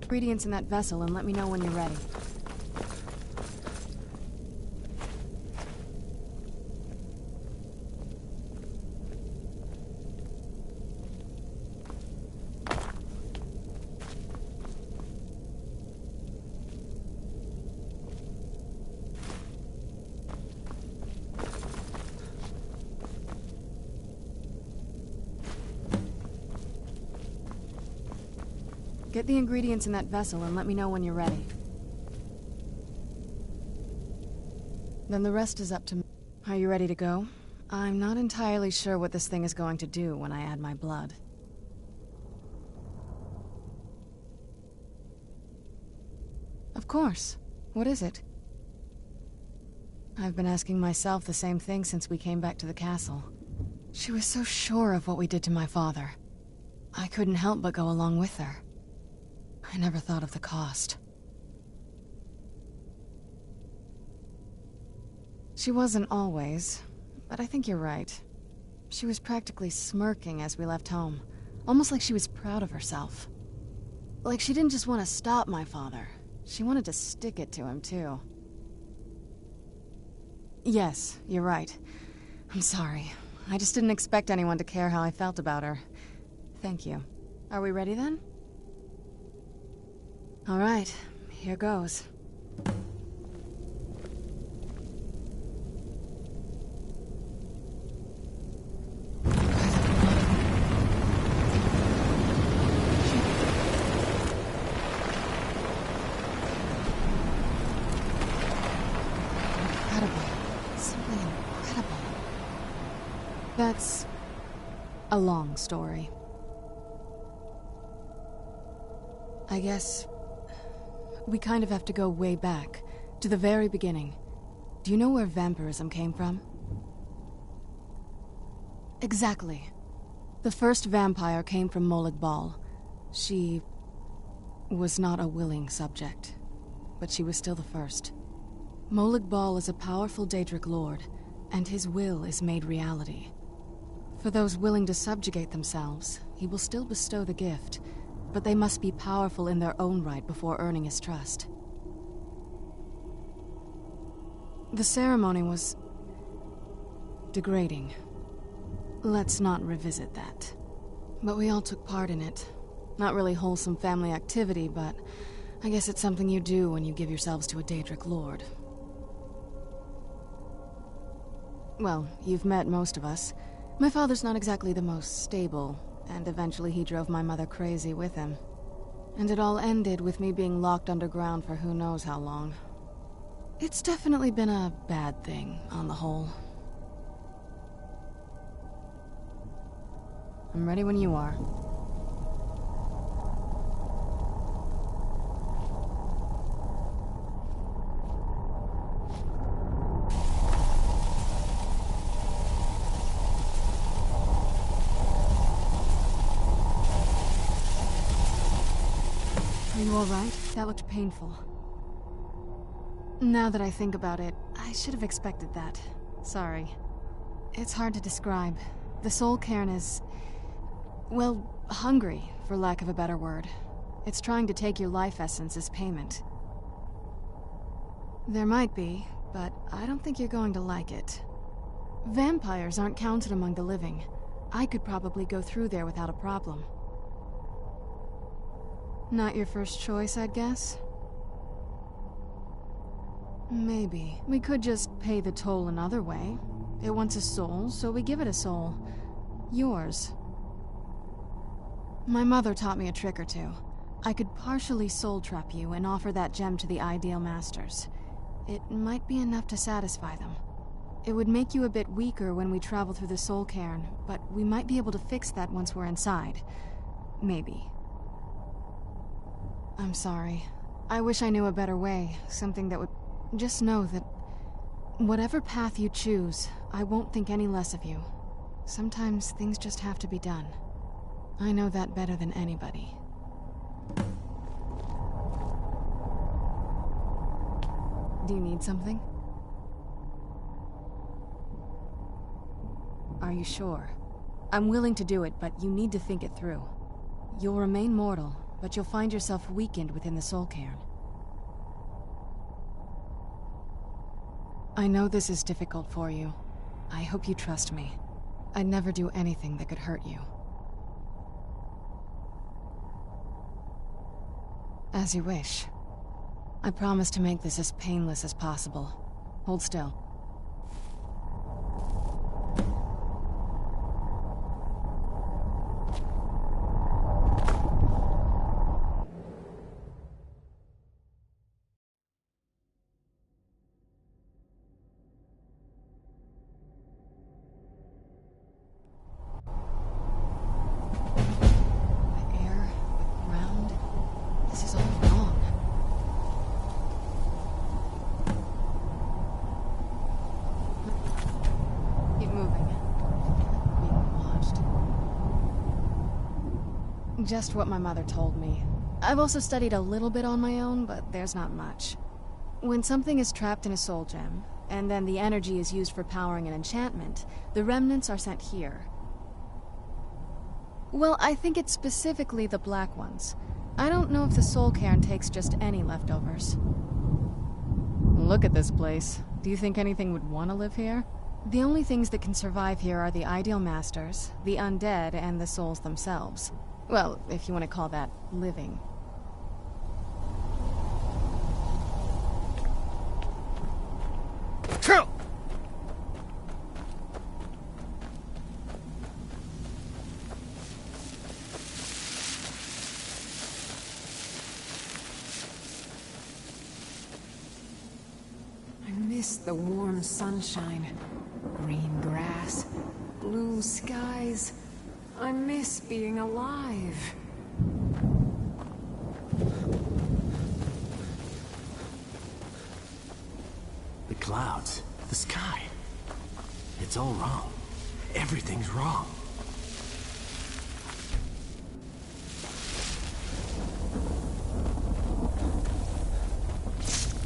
ingredients in that vessel and let me know when you're ready. Get the ingredients in that vessel and let me know when you're ready. Then the rest is up to me. Are you ready to go? I'm not entirely sure what this thing is going to do when I add my blood. Of course. What is it? I've been asking myself the same thing since we came back to the castle. She was so sure of what we did to my father. I couldn't help but go along with her. I never thought of the cost. She wasn't always, but I think you're right. She was practically smirking as we left home, almost like she was proud of herself. Like she didn't just want to stop my father, she wanted to stick it to him too. Yes, you're right. I'm sorry. I just didn't expect anyone to care how I felt about her. Thank you. Are we ready then? All right, here goes. That's a long story. I guess we kind of have to go way back, to the very beginning. Do you know where vampirism came from? Exactly. The first vampire came from Molag Bal. She was not a willing subject, but she was still the first. Molag Bal is a powerful Daedric lord, and his will is made reality. For those willing to subjugate themselves, he will still bestow the gift, but they must be powerful in their own right before earning his trust. The ceremony was degrading. Let's not revisit that. But we all took part in it. Not really wholesome family activity, but I guess it's something you do when you give yourselves to a Daedric lord. Well, you've met most of us. My father's not exactly the most stable, and eventually he drove my mother crazy with him. And it all ended with me being locked underground for who knows how long. It's definitely been a bad thing, on the whole. I'm ready when you are. Are you all right? That looked painful. Now that I think about it, I should have expected that. Sorry. It's hard to describe. The soul cairn is, well, hungry, for lack of a better word. It's trying to take your life essence as payment. There might be, but I don't think you're going to like it. Vampires aren't counted among the living. I could probably go through there without a problem. Not your first choice, I'd guess? Maybe. We could just pay the toll another way. It wants a soul, so we give it a soul. Yours. My mother taught me a trick or two. I could partially soul trap you and offer that gem to the ideal masters. It might be enough to satisfy them. It would make you a bit weaker when we travel through the soul cairn, but we might be able to fix that once we're inside. Maybe. I'm sorry. I wish I knew a better way, something that would... Just know that whatever path you choose, I won't think any less of you. Sometimes things just have to be done. I know that better than anybody. Do you need something? Are you sure? I'm willing to do it, but you need to think it through. You'll remain mortal, but you'll find yourself weakened within the soul cairn. I know this is difficult for you. I hope you trust me. I'd never do anything that could hurt you. As you wish. I promise to make this as painless as possible. Hold still. Just what my mother told me. I've also studied a little bit on my own, but there's not much. When something is trapped in a soul gem, and then the energy is used for powering an enchantment, the remnants are sent here. Well, I think it's specifically the black ones. I don't know if the Soul Cairn takes just any leftovers. Look at this place. Do you think anything would want to live here? The only things that can survive here are the Ideal Masters, the undead, and the souls themselves. Well, if you want to call that living. Kill! I miss the warm sunshine, green grass, blue skies. I miss being alive. The clouds, the sky. It's all wrong. Everything's wrong.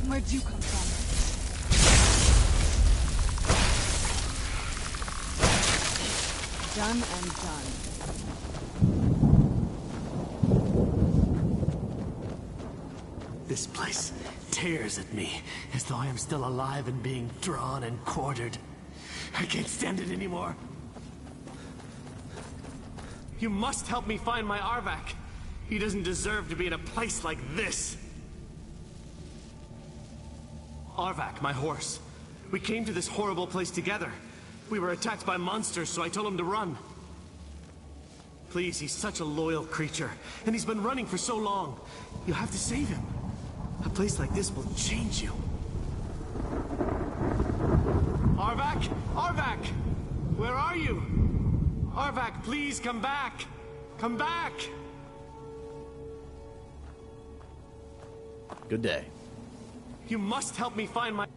Where'd you come from? Done and done. This place tears at me, as though I am still alive and being drawn and quartered. I can't stand it anymore. You must help me find my Arvak. He doesn't deserve to be in a place like this. Arvak, my horse. We came to this horrible place together. We were attacked by monsters, so I told him to run. Please, he's such a loyal creature, and he's been running for so long. You have to save him. A place like this will change you. Arvak! Arvak! Where are you? Arvak, please come back! Come back! Good day. You must help me find my...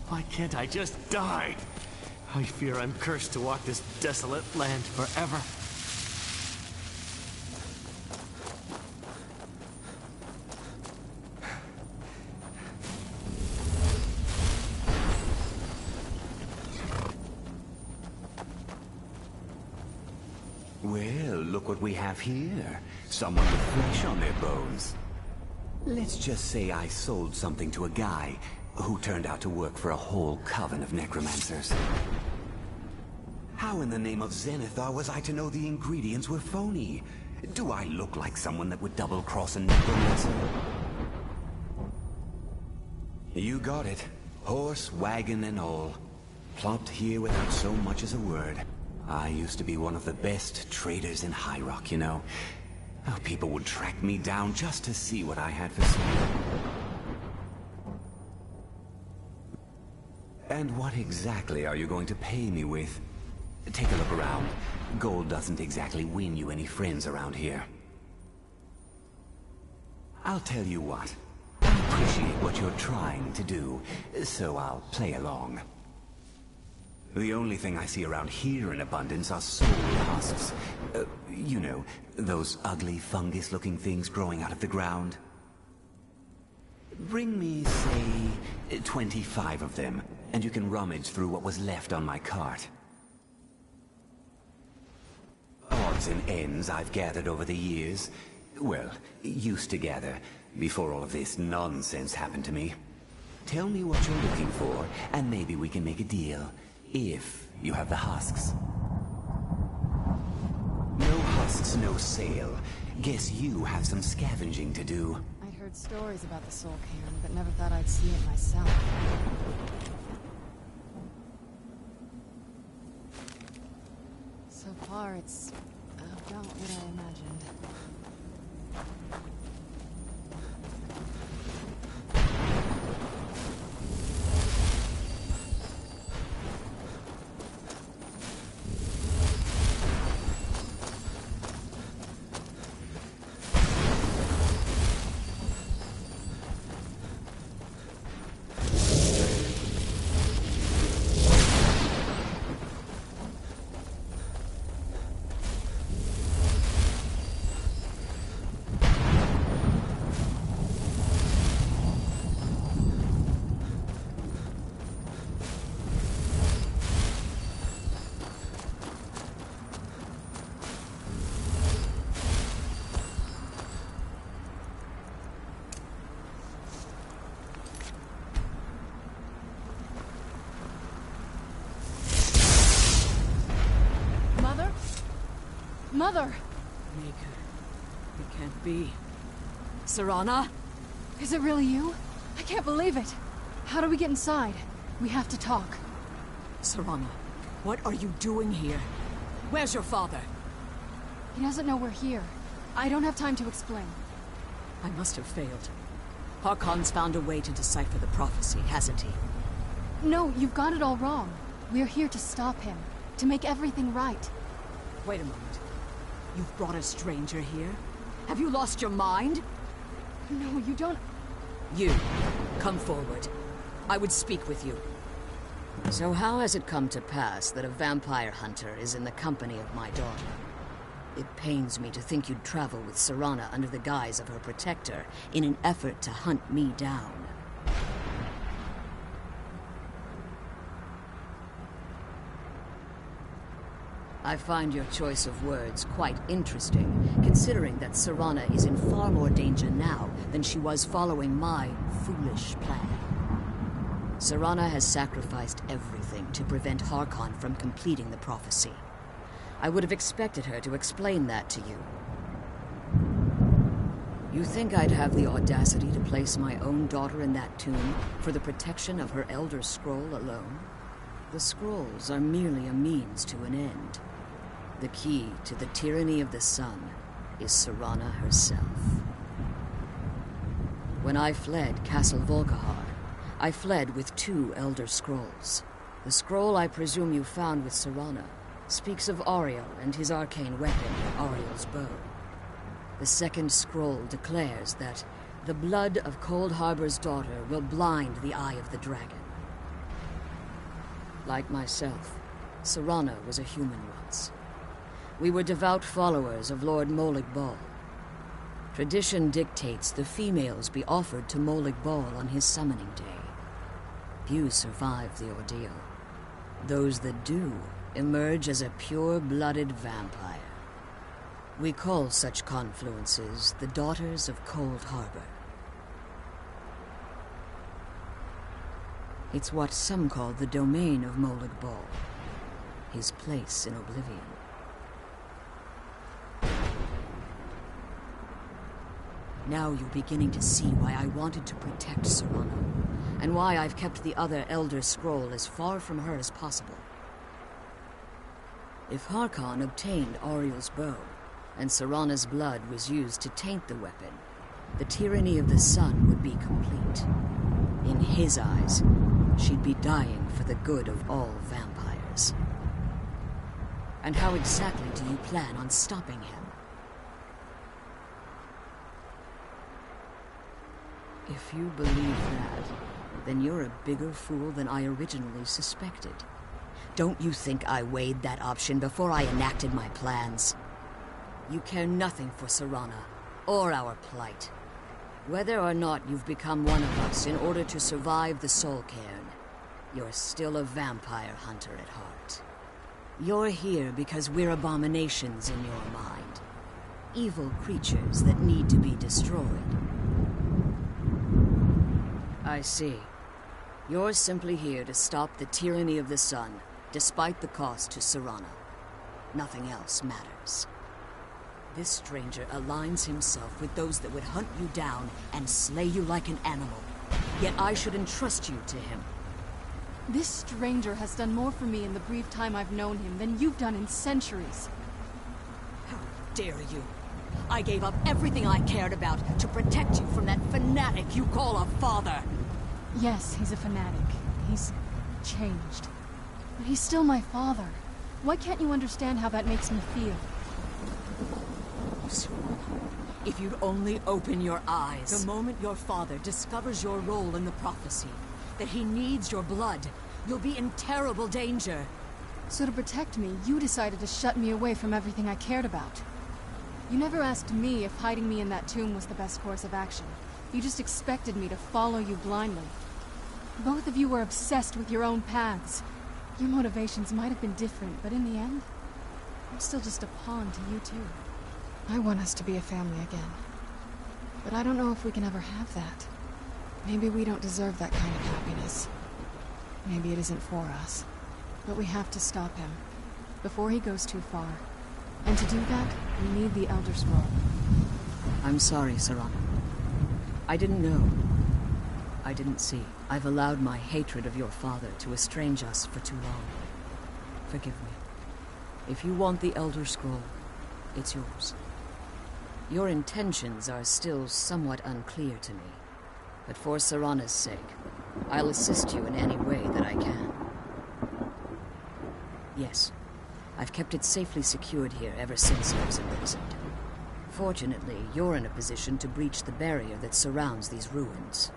Why can't I just die? I fear I'm cursed to walk this desolate land forever. Well, look what we have here. Someone with flesh on their bones. Let's just say I sold something to a guy who turned out to work for a whole coven of necromancers. How in the name of Zenithar was I to know the ingredients were phony? Do I look like someone that would double-cross a necromancer? You got it. Horse, wagon, and all. Plopped here without so much as a word. I used to be one of the best traders in High Rock, you know. Oh, people would track me down just to see what I had for sale. And what exactly are you going to pay me with? Take a look around. Gold doesn't exactly win you any friends around here. I'll tell you what. I appreciate what you're trying to do, so I'll play along. The only thing I see around here in abundance are soul husks. You know, those ugly fungus-looking things growing out of the ground. Bring me, say, 25 of them, and you can rummage through what was left on my cart. Odds and ends I've gathered over the years. Well, used to gather, before all of this nonsense happened to me. Tell me what you're looking for, and maybe we can make a deal. If you have the husks. No husks, no sale. Guess you have some scavenging to do. I'd heard stories about the Soul Cairn, but never thought I'd see it myself. So far, it's about what I imagined. Mother! Maker. It can't be. Serana? Is it really you? I can't believe it. How do we get inside? We have to talk. Serana, what are you doing here? Where's your father? He doesn't know we're here. I don't have time to explain. I must have failed. Harkon's found a way to decipher the prophecy, hasn't he? No, you've got it all wrong. We're here to stop him. To make everything right. Wait a moment. You've brought a stranger here? Have you lost your mind? No, you don't... You, come forward. I would speak with you. So how has it come to pass that a vampire hunter is in the company of my daughter? It pains me to think you'd travel with Serana under the guise of her protector in an effort to hunt me down. I find your choice of words quite interesting, considering that Serana is in far more danger now than she was following my foolish plan. Serana has sacrificed everything to prevent Harkon from completing the prophecy. I would have expected her to explain that to you. You think I'd have the audacity to place my own daughter in that tomb for the protection of her Elder Scroll alone? The scrolls are merely a means to an end. The key to the tyranny of the sun is Serana herself. When I fled Castle Volkihar, I fled with 2 Elder Scrolls. The scroll I presume you found with Serana speaks of Auriel and his arcane weapon, Auriel's bow. The second scroll declares that the blood of Cold Harbor's daughter will blind the eye of the dragon. Like myself, Serana was a human once. We were devout followers of Lord Molig Bal. Tradition dictates the females be offered to Molig Bal on his summoning day. Few survive the ordeal. Those that do emerge as a pure-blooded vampire. We call such confluences the Daughters of Cold Harbor. It's what some call the domain of Molig Bal, his place in oblivion. Now you're beginning to see why I wanted to protect Serana, and why I've kept the other Elder Scroll as far from her as possible. If Harkon obtained Auriel's bow, and Serana's blood was used to taint the weapon, the tyranny of the sun would be complete. In his eyes, she'd be dying for the good of all vampires. And how exactly do you plan on stopping him? If you believe that, then you're a bigger fool than I originally suspected. Don't you think I weighed that option before I enacted my plans? You care nothing for Serana, or our plight. Whether or not you've become one of us in order to survive the Soul Cairn, you're still a vampire hunter at heart. You're here because we're abominations in your mind. Evil creatures that need to be destroyed. I see. You're simply here to stop the tyranny of the sun, despite the cost to Serana. Nothing else matters. This stranger aligns himself with those that would hunt you down and slay you like an animal. Yet I should entrust you to him. This stranger has done more for me in the brief time I've known him than you've done in centuries. How dare you! I gave up everything I cared about to protect you from that fanatic you call a father! Yes, he's a fanatic. He's changed. But he's still my father. Why can't you understand how that makes me feel? If you'd only open your eyes. The moment your father discovers your role in the prophecy, that he needs your blood, you'll be in terrible danger. So to protect me, you decided to shut me away from everything I cared about. You never asked me if hiding me in that tomb was the best course of action. You just expected me to follow you blindly. Both of you were obsessed with your own paths. Your motivations might have been different, but in the end, I'm still just a pawn to you two. I want us to be a family again. But I don't know if we can ever have that. Maybe we don't deserve that kind of happiness. Maybe it isn't for us. But we have to stop him, before he goes too far. And to do that, we need the Elder Scroll. I'm sorry, Serana. I didn't know. I didn't see. I've allowed my hatred of your father to estrange us for too long. Forgive me. If you want the Elder Scroll, it's yours. Your intentions are still somewhat unclear to me, but for Serana's sake, I'll assist you in any way that I can. Yes, I've kept it safely secured here ever since I was imprisoned. Fortunately, you're in a position to breach the barrier that surrounds these ruins.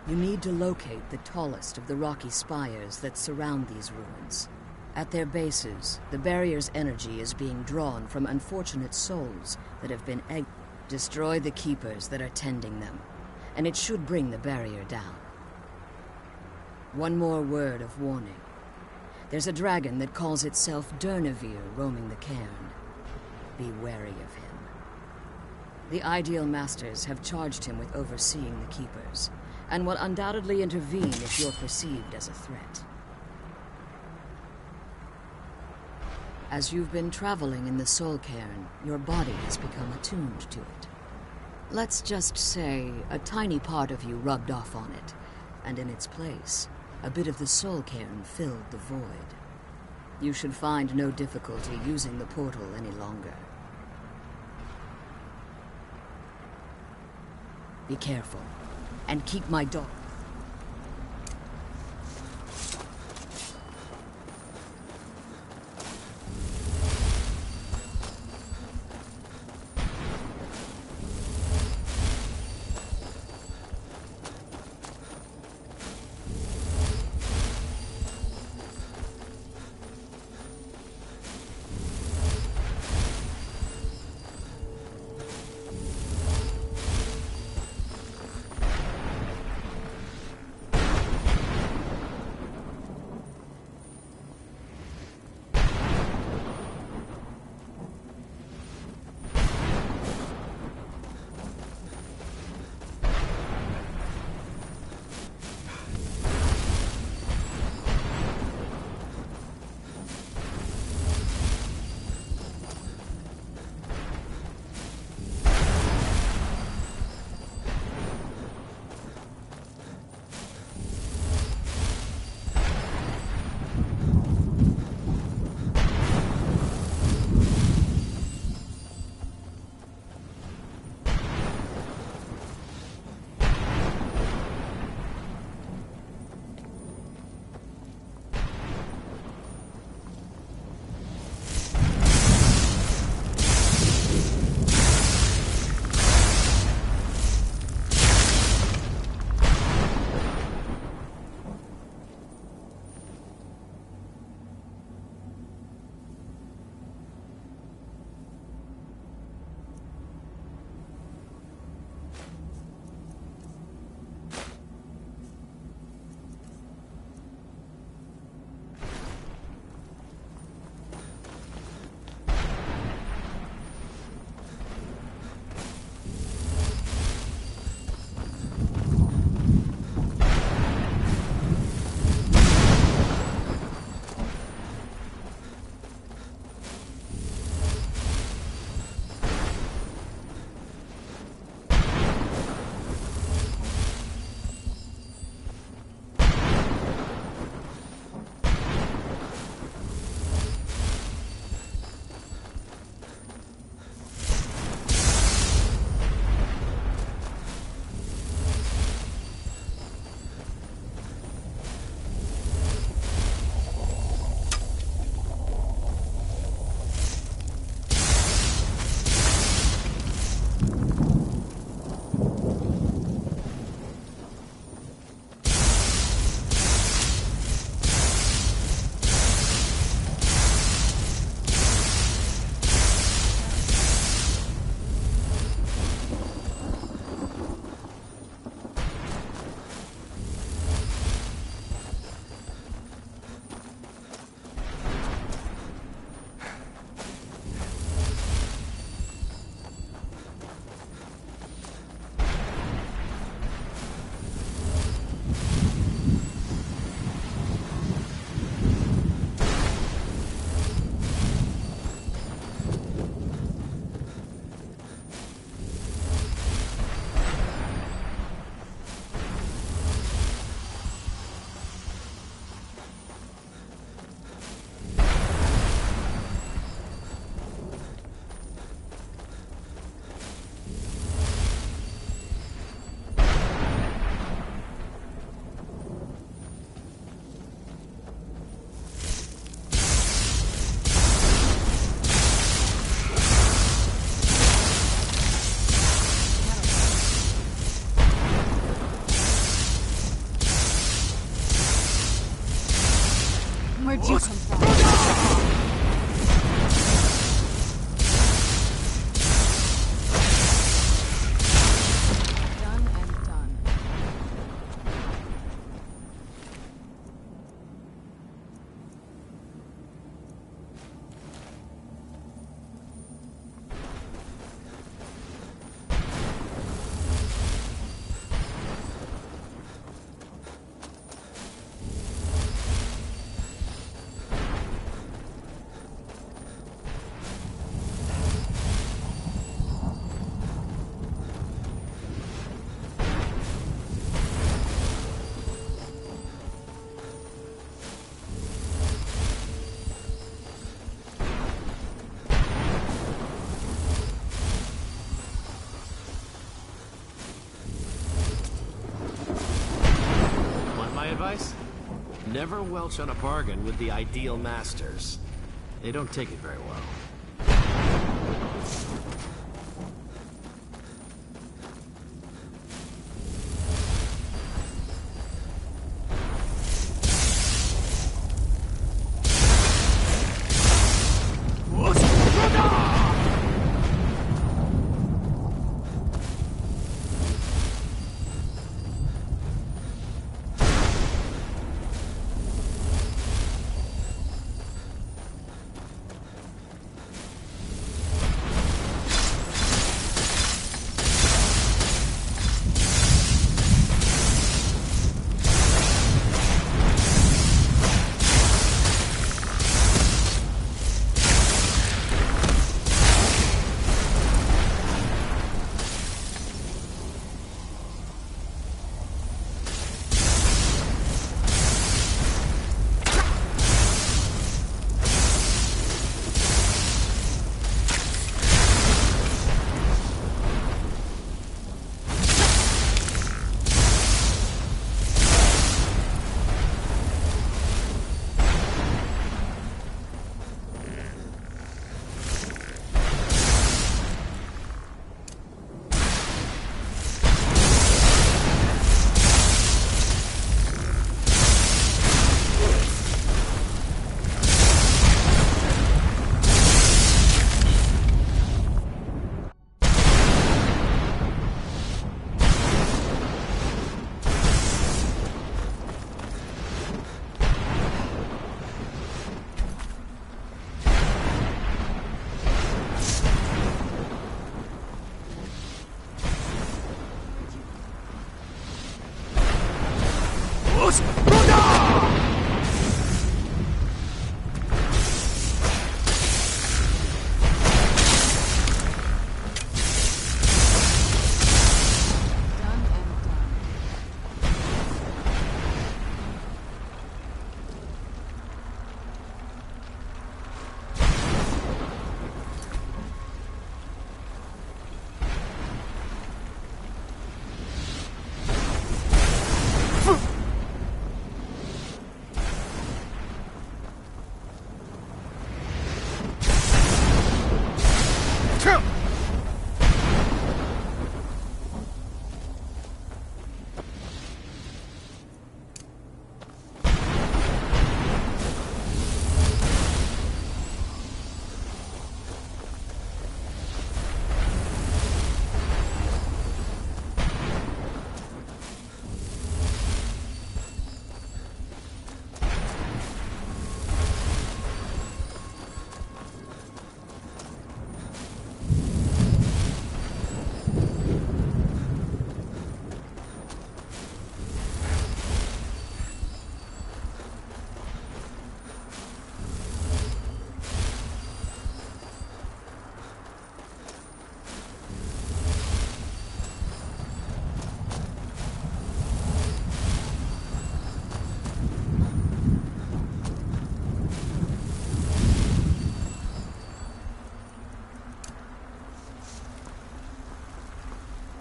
You need to locate the tallest of the rocky spires that surround these ruins. At their bases, the barrier's energy is being drawn from unfortunate souls that have been Destroy the keepers that are tending them, and it should bring the barrier down. One more word of warning. There's a dragon that calls itself Durnevere roaming the cairn. Be wary of him. The Ideal Masters have charged him with overseeing the keepers, and will undoubtedly intervene if you're perceived as a threat. As you've been traveling in the Soul Cairn, your body has become attuned to it. Let's just say a tiny part of you rubbed off on it, and in its place, a bit of the Soul Cairn filled the void. You should find no difficulty using the portal any longer. Be careful, and keep my dog. Never welch on a bargain with the ideal masters. They don't take it very well.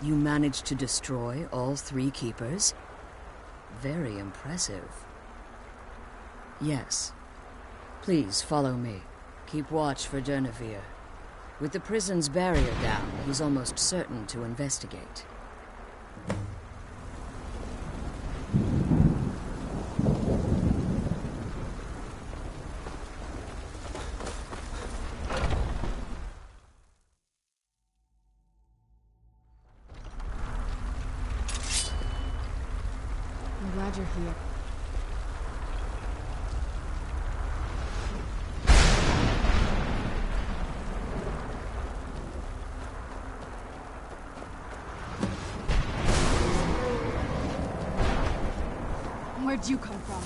You managed to destroy all 3 keepers? Very impressive. Yes. Please follow me. Keep watch for Durnevere. With the prison's barrier down, he's almost certain to investigate. I'm glad you're here. Where'd you come from?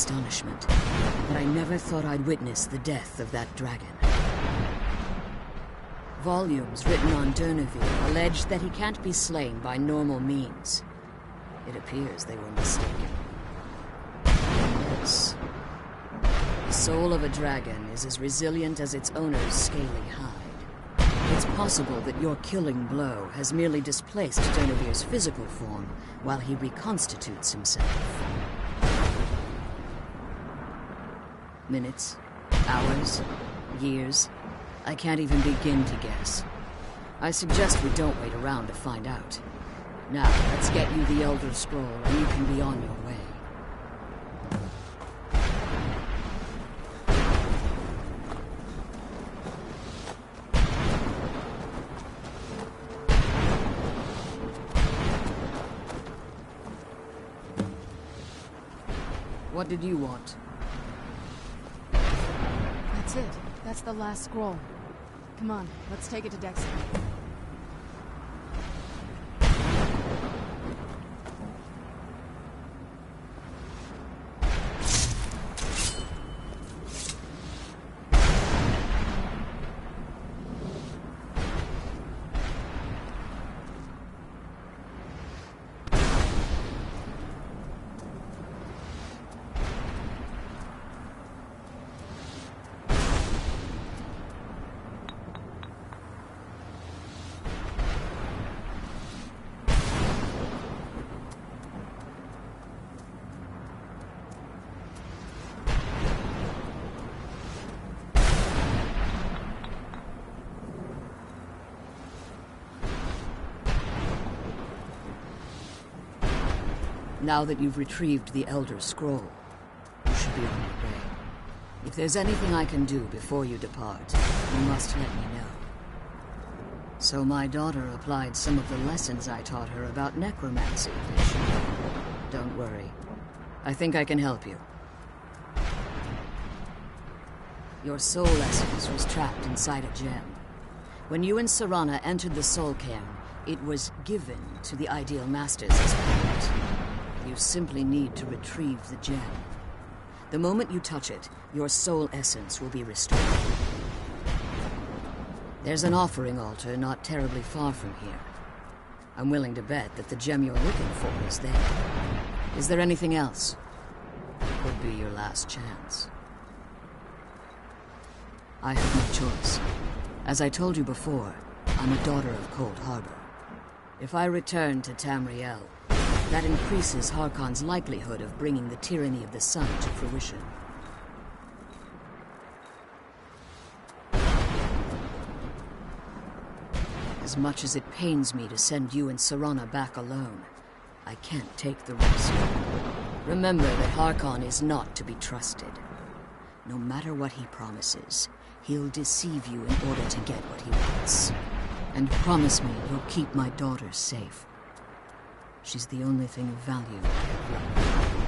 astonishment, but I never thought I'd witness the death of that dragon. Volumes written on Durneville allege that he can't be slain by normal means. It appears they were mistaken. Yes. The soul of a dragon is as resilient as its owner's scaly hide. It's possible that your killing blow has merely displaced Durneville's physical form while he reconstitutes himself. Minutes, hours, years. I can't even begin to guess. I suggest we don't wait around to find out. Now, let's get you the Elder Scroll and you can be on your way. What did you want? That's it. That's the last scroll. Come on, let's take it to Dexter. Now that you've retrieved the Elder Scroll, you should be on your way. If there's anything I can do before you depart, you must let me know. So my daughter applied some of the lessons I taught her about necromancy, did she? Don't worry. I think I can help you. Your soul essence was trapped inside a gem. When you and Serana entered the Soul Cairn, it was given to the Ideal Masters as payment. You simply need to retrieve the gem. The moment you touch it, your soul essence will be restored. There's an offering altar not terribly far from here. I'm willing to bet that the gem you're looking for is there. Is there anything else? Could be your last chance. I have no choice. As I told you before, I'm a daughter of Cold Harbor. If I return to Tamriel, that increases Harkon's likelihood of bringing the tyranny of the sun to fruition. As much as it pains me to send you and Serana back alone, I can't take the risk. Remember that Harkon is not to be trusted. No matter what he promises, he'll deceive you in order to get what he wants. And promise me you'll keep my daughter safe. She's the only thing of value I have left.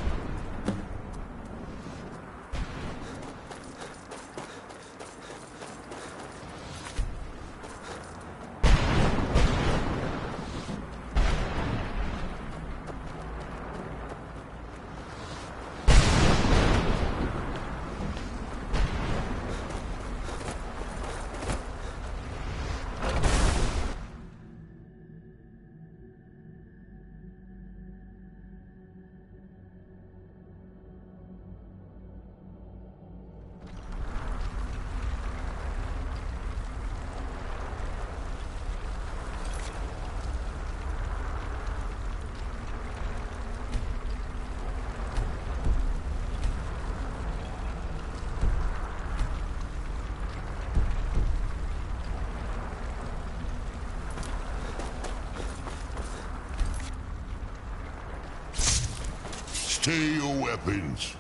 Stay your weapons.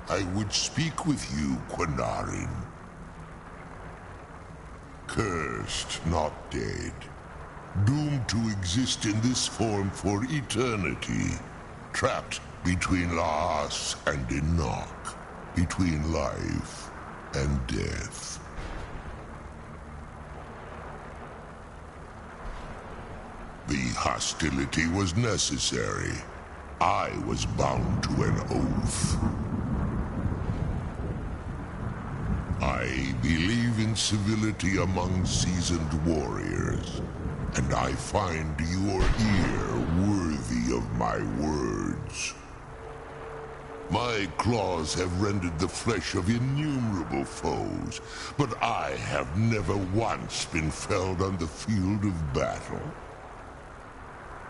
I would speak with you, Quinarin. Cursed, not dead. Doomed to exist in this form for eternity. Trapped between Laas and Enoch. Between life and death. The hostility was necessary. I was bound to an oath. I believe in civility among seasoned warriors, and I find your ear worthy of my words. My claws have rended the flesh of innumerable foes, but I have never once been felled on the field of battle.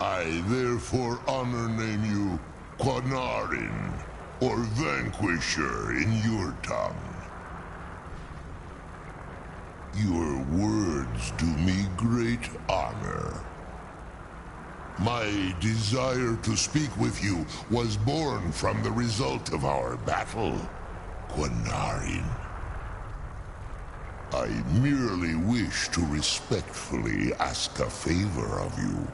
I therefore honor name you Quanarin, or Vanquisher in your tongue. Your words do me great honor. My desire to speak with you was born from the result of our battle, Quanarin. I merely wish to respectfully ask a favor of you.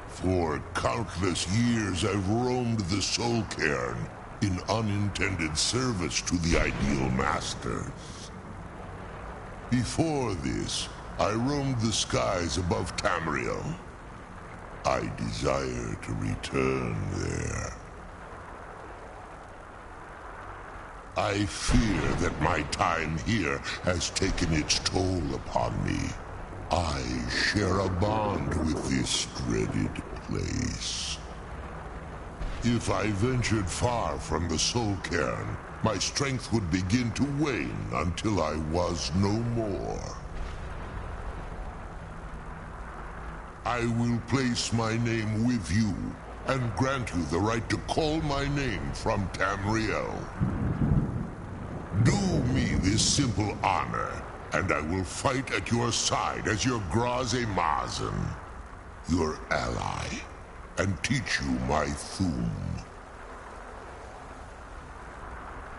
For countless years I've roamed the Soul Cairn in unintended service to the Ideal Masters. Before this, I roamed the skies above Tamriel. I desire to return there. I fear that my time here has taken its toll upon me. I share a bond with this dreaded place. If I ventured far from the Soul Cairn, my strength would begin to wane until I was no more. I will place my name with you, and grant you the right to call my name from Tamriel. Do me this simple honor, and I will fight at your side as your Graze-Mazen, your ally, and teach you my Thum.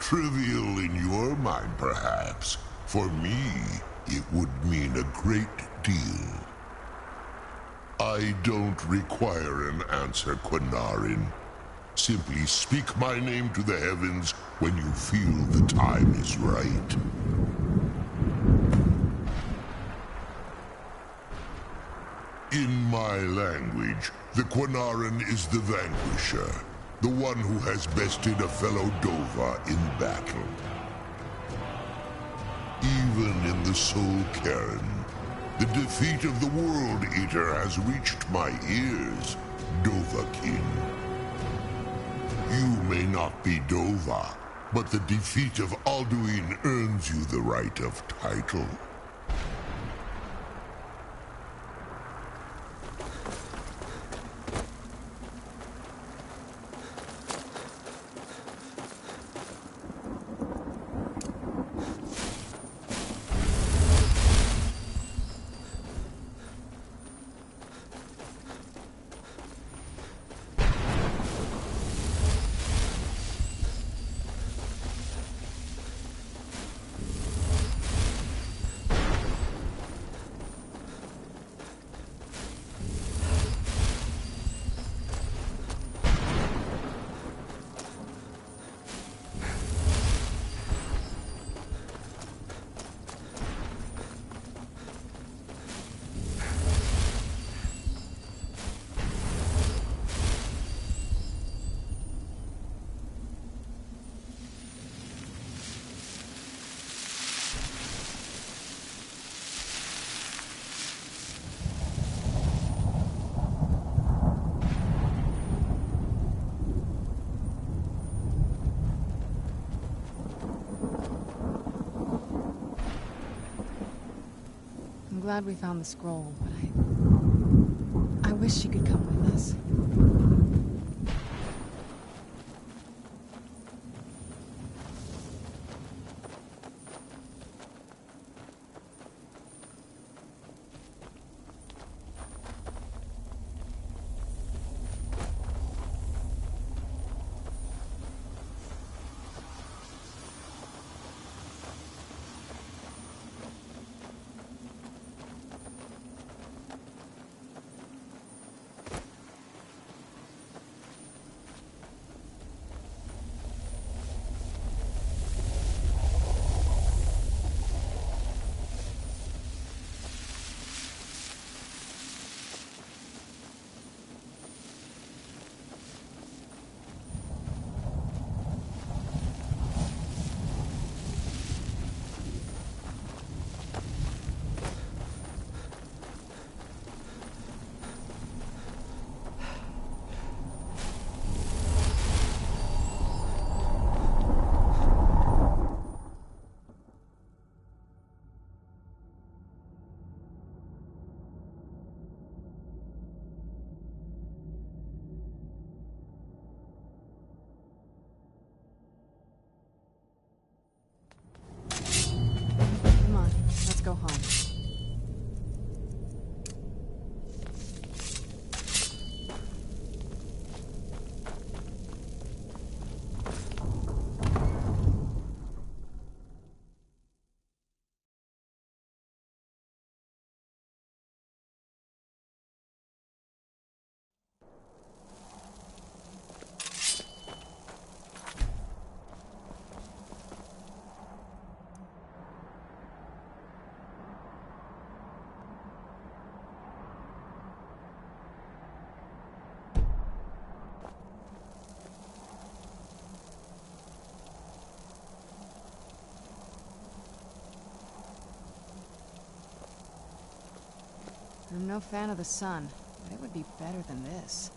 Trivial in your mind, perhaps. For me, it would mean a great deal. I don't require an answer, Quanarin. Simply speak my name to the heavens when you feel the time is right. In my language, the Quanarin is the Vanquisher, the one who has bested a fellow Dova in battle. Even in the Soul Cairn, the defeat of the World Eater has reached my ears, Dovahkiin. You may not be Dova, but the defeat of Alduin earns you the right of title. I'm glad we found the scroll, but I wish she could come with us. go home. I'm no fan of the sun, but it would be better than this.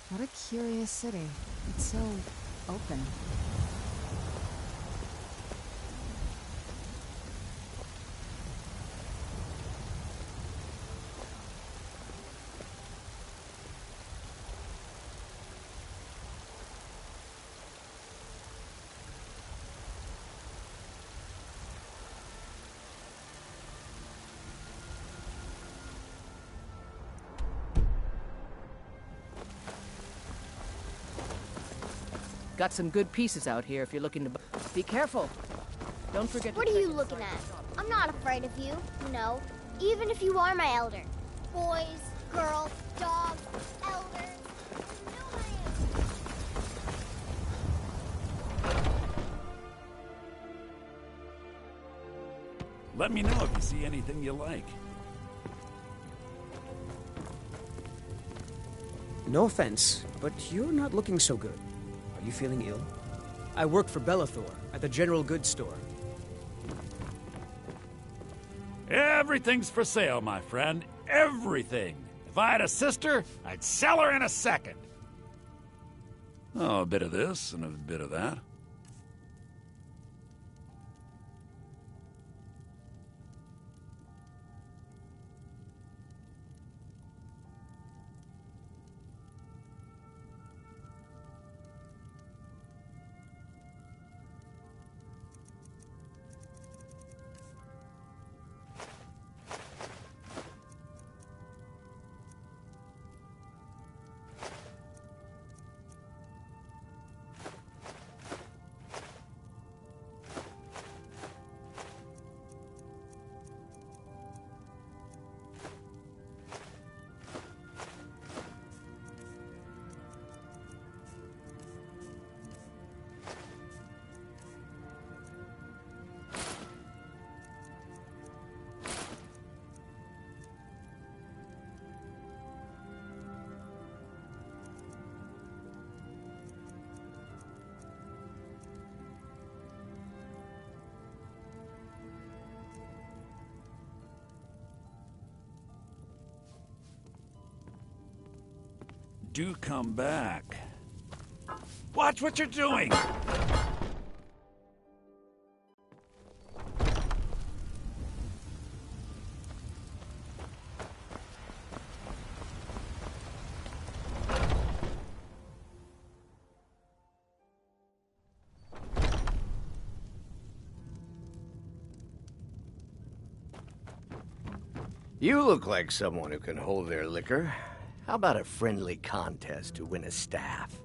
What a curious city. It's so open. Got some good pieces out here if you're looking to... Be careful. Don't forget What to... are you looking at? I'm not afraid of you, even if you are my elder. Boys, girls, dogs, elders. You know I am. Let me know if you see anything you like. No offense, but you're not looking so good. Are you feeling ill? I work for Bellathor at the general goods store. Everything's for sale, my friend. Everything. If I had a sister, I'd sell her in a second. Oh, a bit of this and a bit of that. do come back. Watch what you're doing! You look like someone who can hold their liquor. How about a friendly contest to win a staff?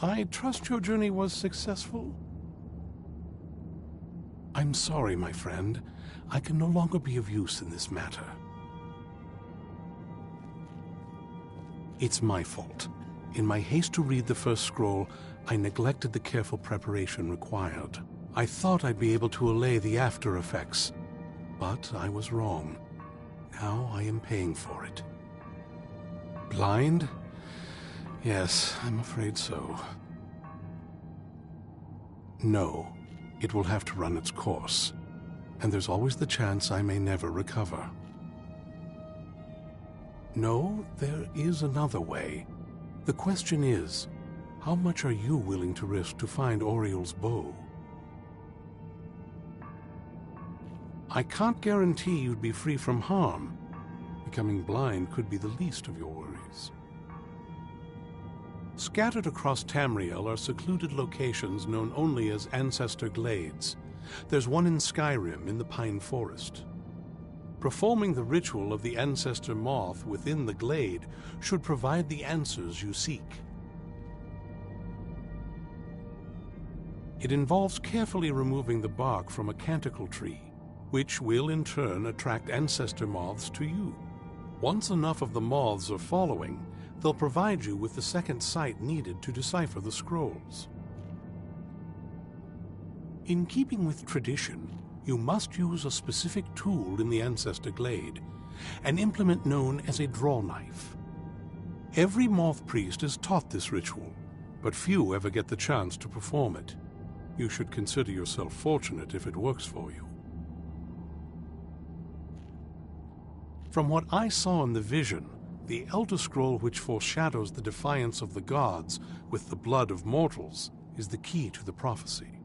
I trust your journey was successful? I'm sorry, my friend. I can no longer be of use in this matter. It's my fault. In my haste to read the first scroll, I neglected the careful preparation required. I thought I'd be able to allay the after effects, but I was wrong. Now I am paying for it. Blind? Yes, I'm afraid so. No, it will have to run its course, and there's always the chance I may never recover. No, there is another way. The question is, how much are you willing to risk to find Oriel's bow? I can't guarantee you'd be free from harm. Becoming blind could be the least of your worries. Scattered across Tamriel are secluded locations known only as Ancestor Glades. There's one in Skyrim in the Pine Forest. Performing the ritual of the Ancestor Moth within the glade should provide the answers you seek. It involves carefully removing the bark from a canticle tree, which will in turn attract Ancestor Moths to you. Once enough of the moths are following, they'll provide you with the second sight needed to decipher the scrolls. In keeping with tradition, you must use a specific tool in the Ancestor Glade, an implement known as a draw knife. Every moth priest is taught this ritual, but few ever get the chance to perform it. You should consider yourself fortunate if it works for you. From what I saw in the vision, the Elder Scroll which foreshadows the defiance of the gods with the blood of mortals is the key to the prophecy.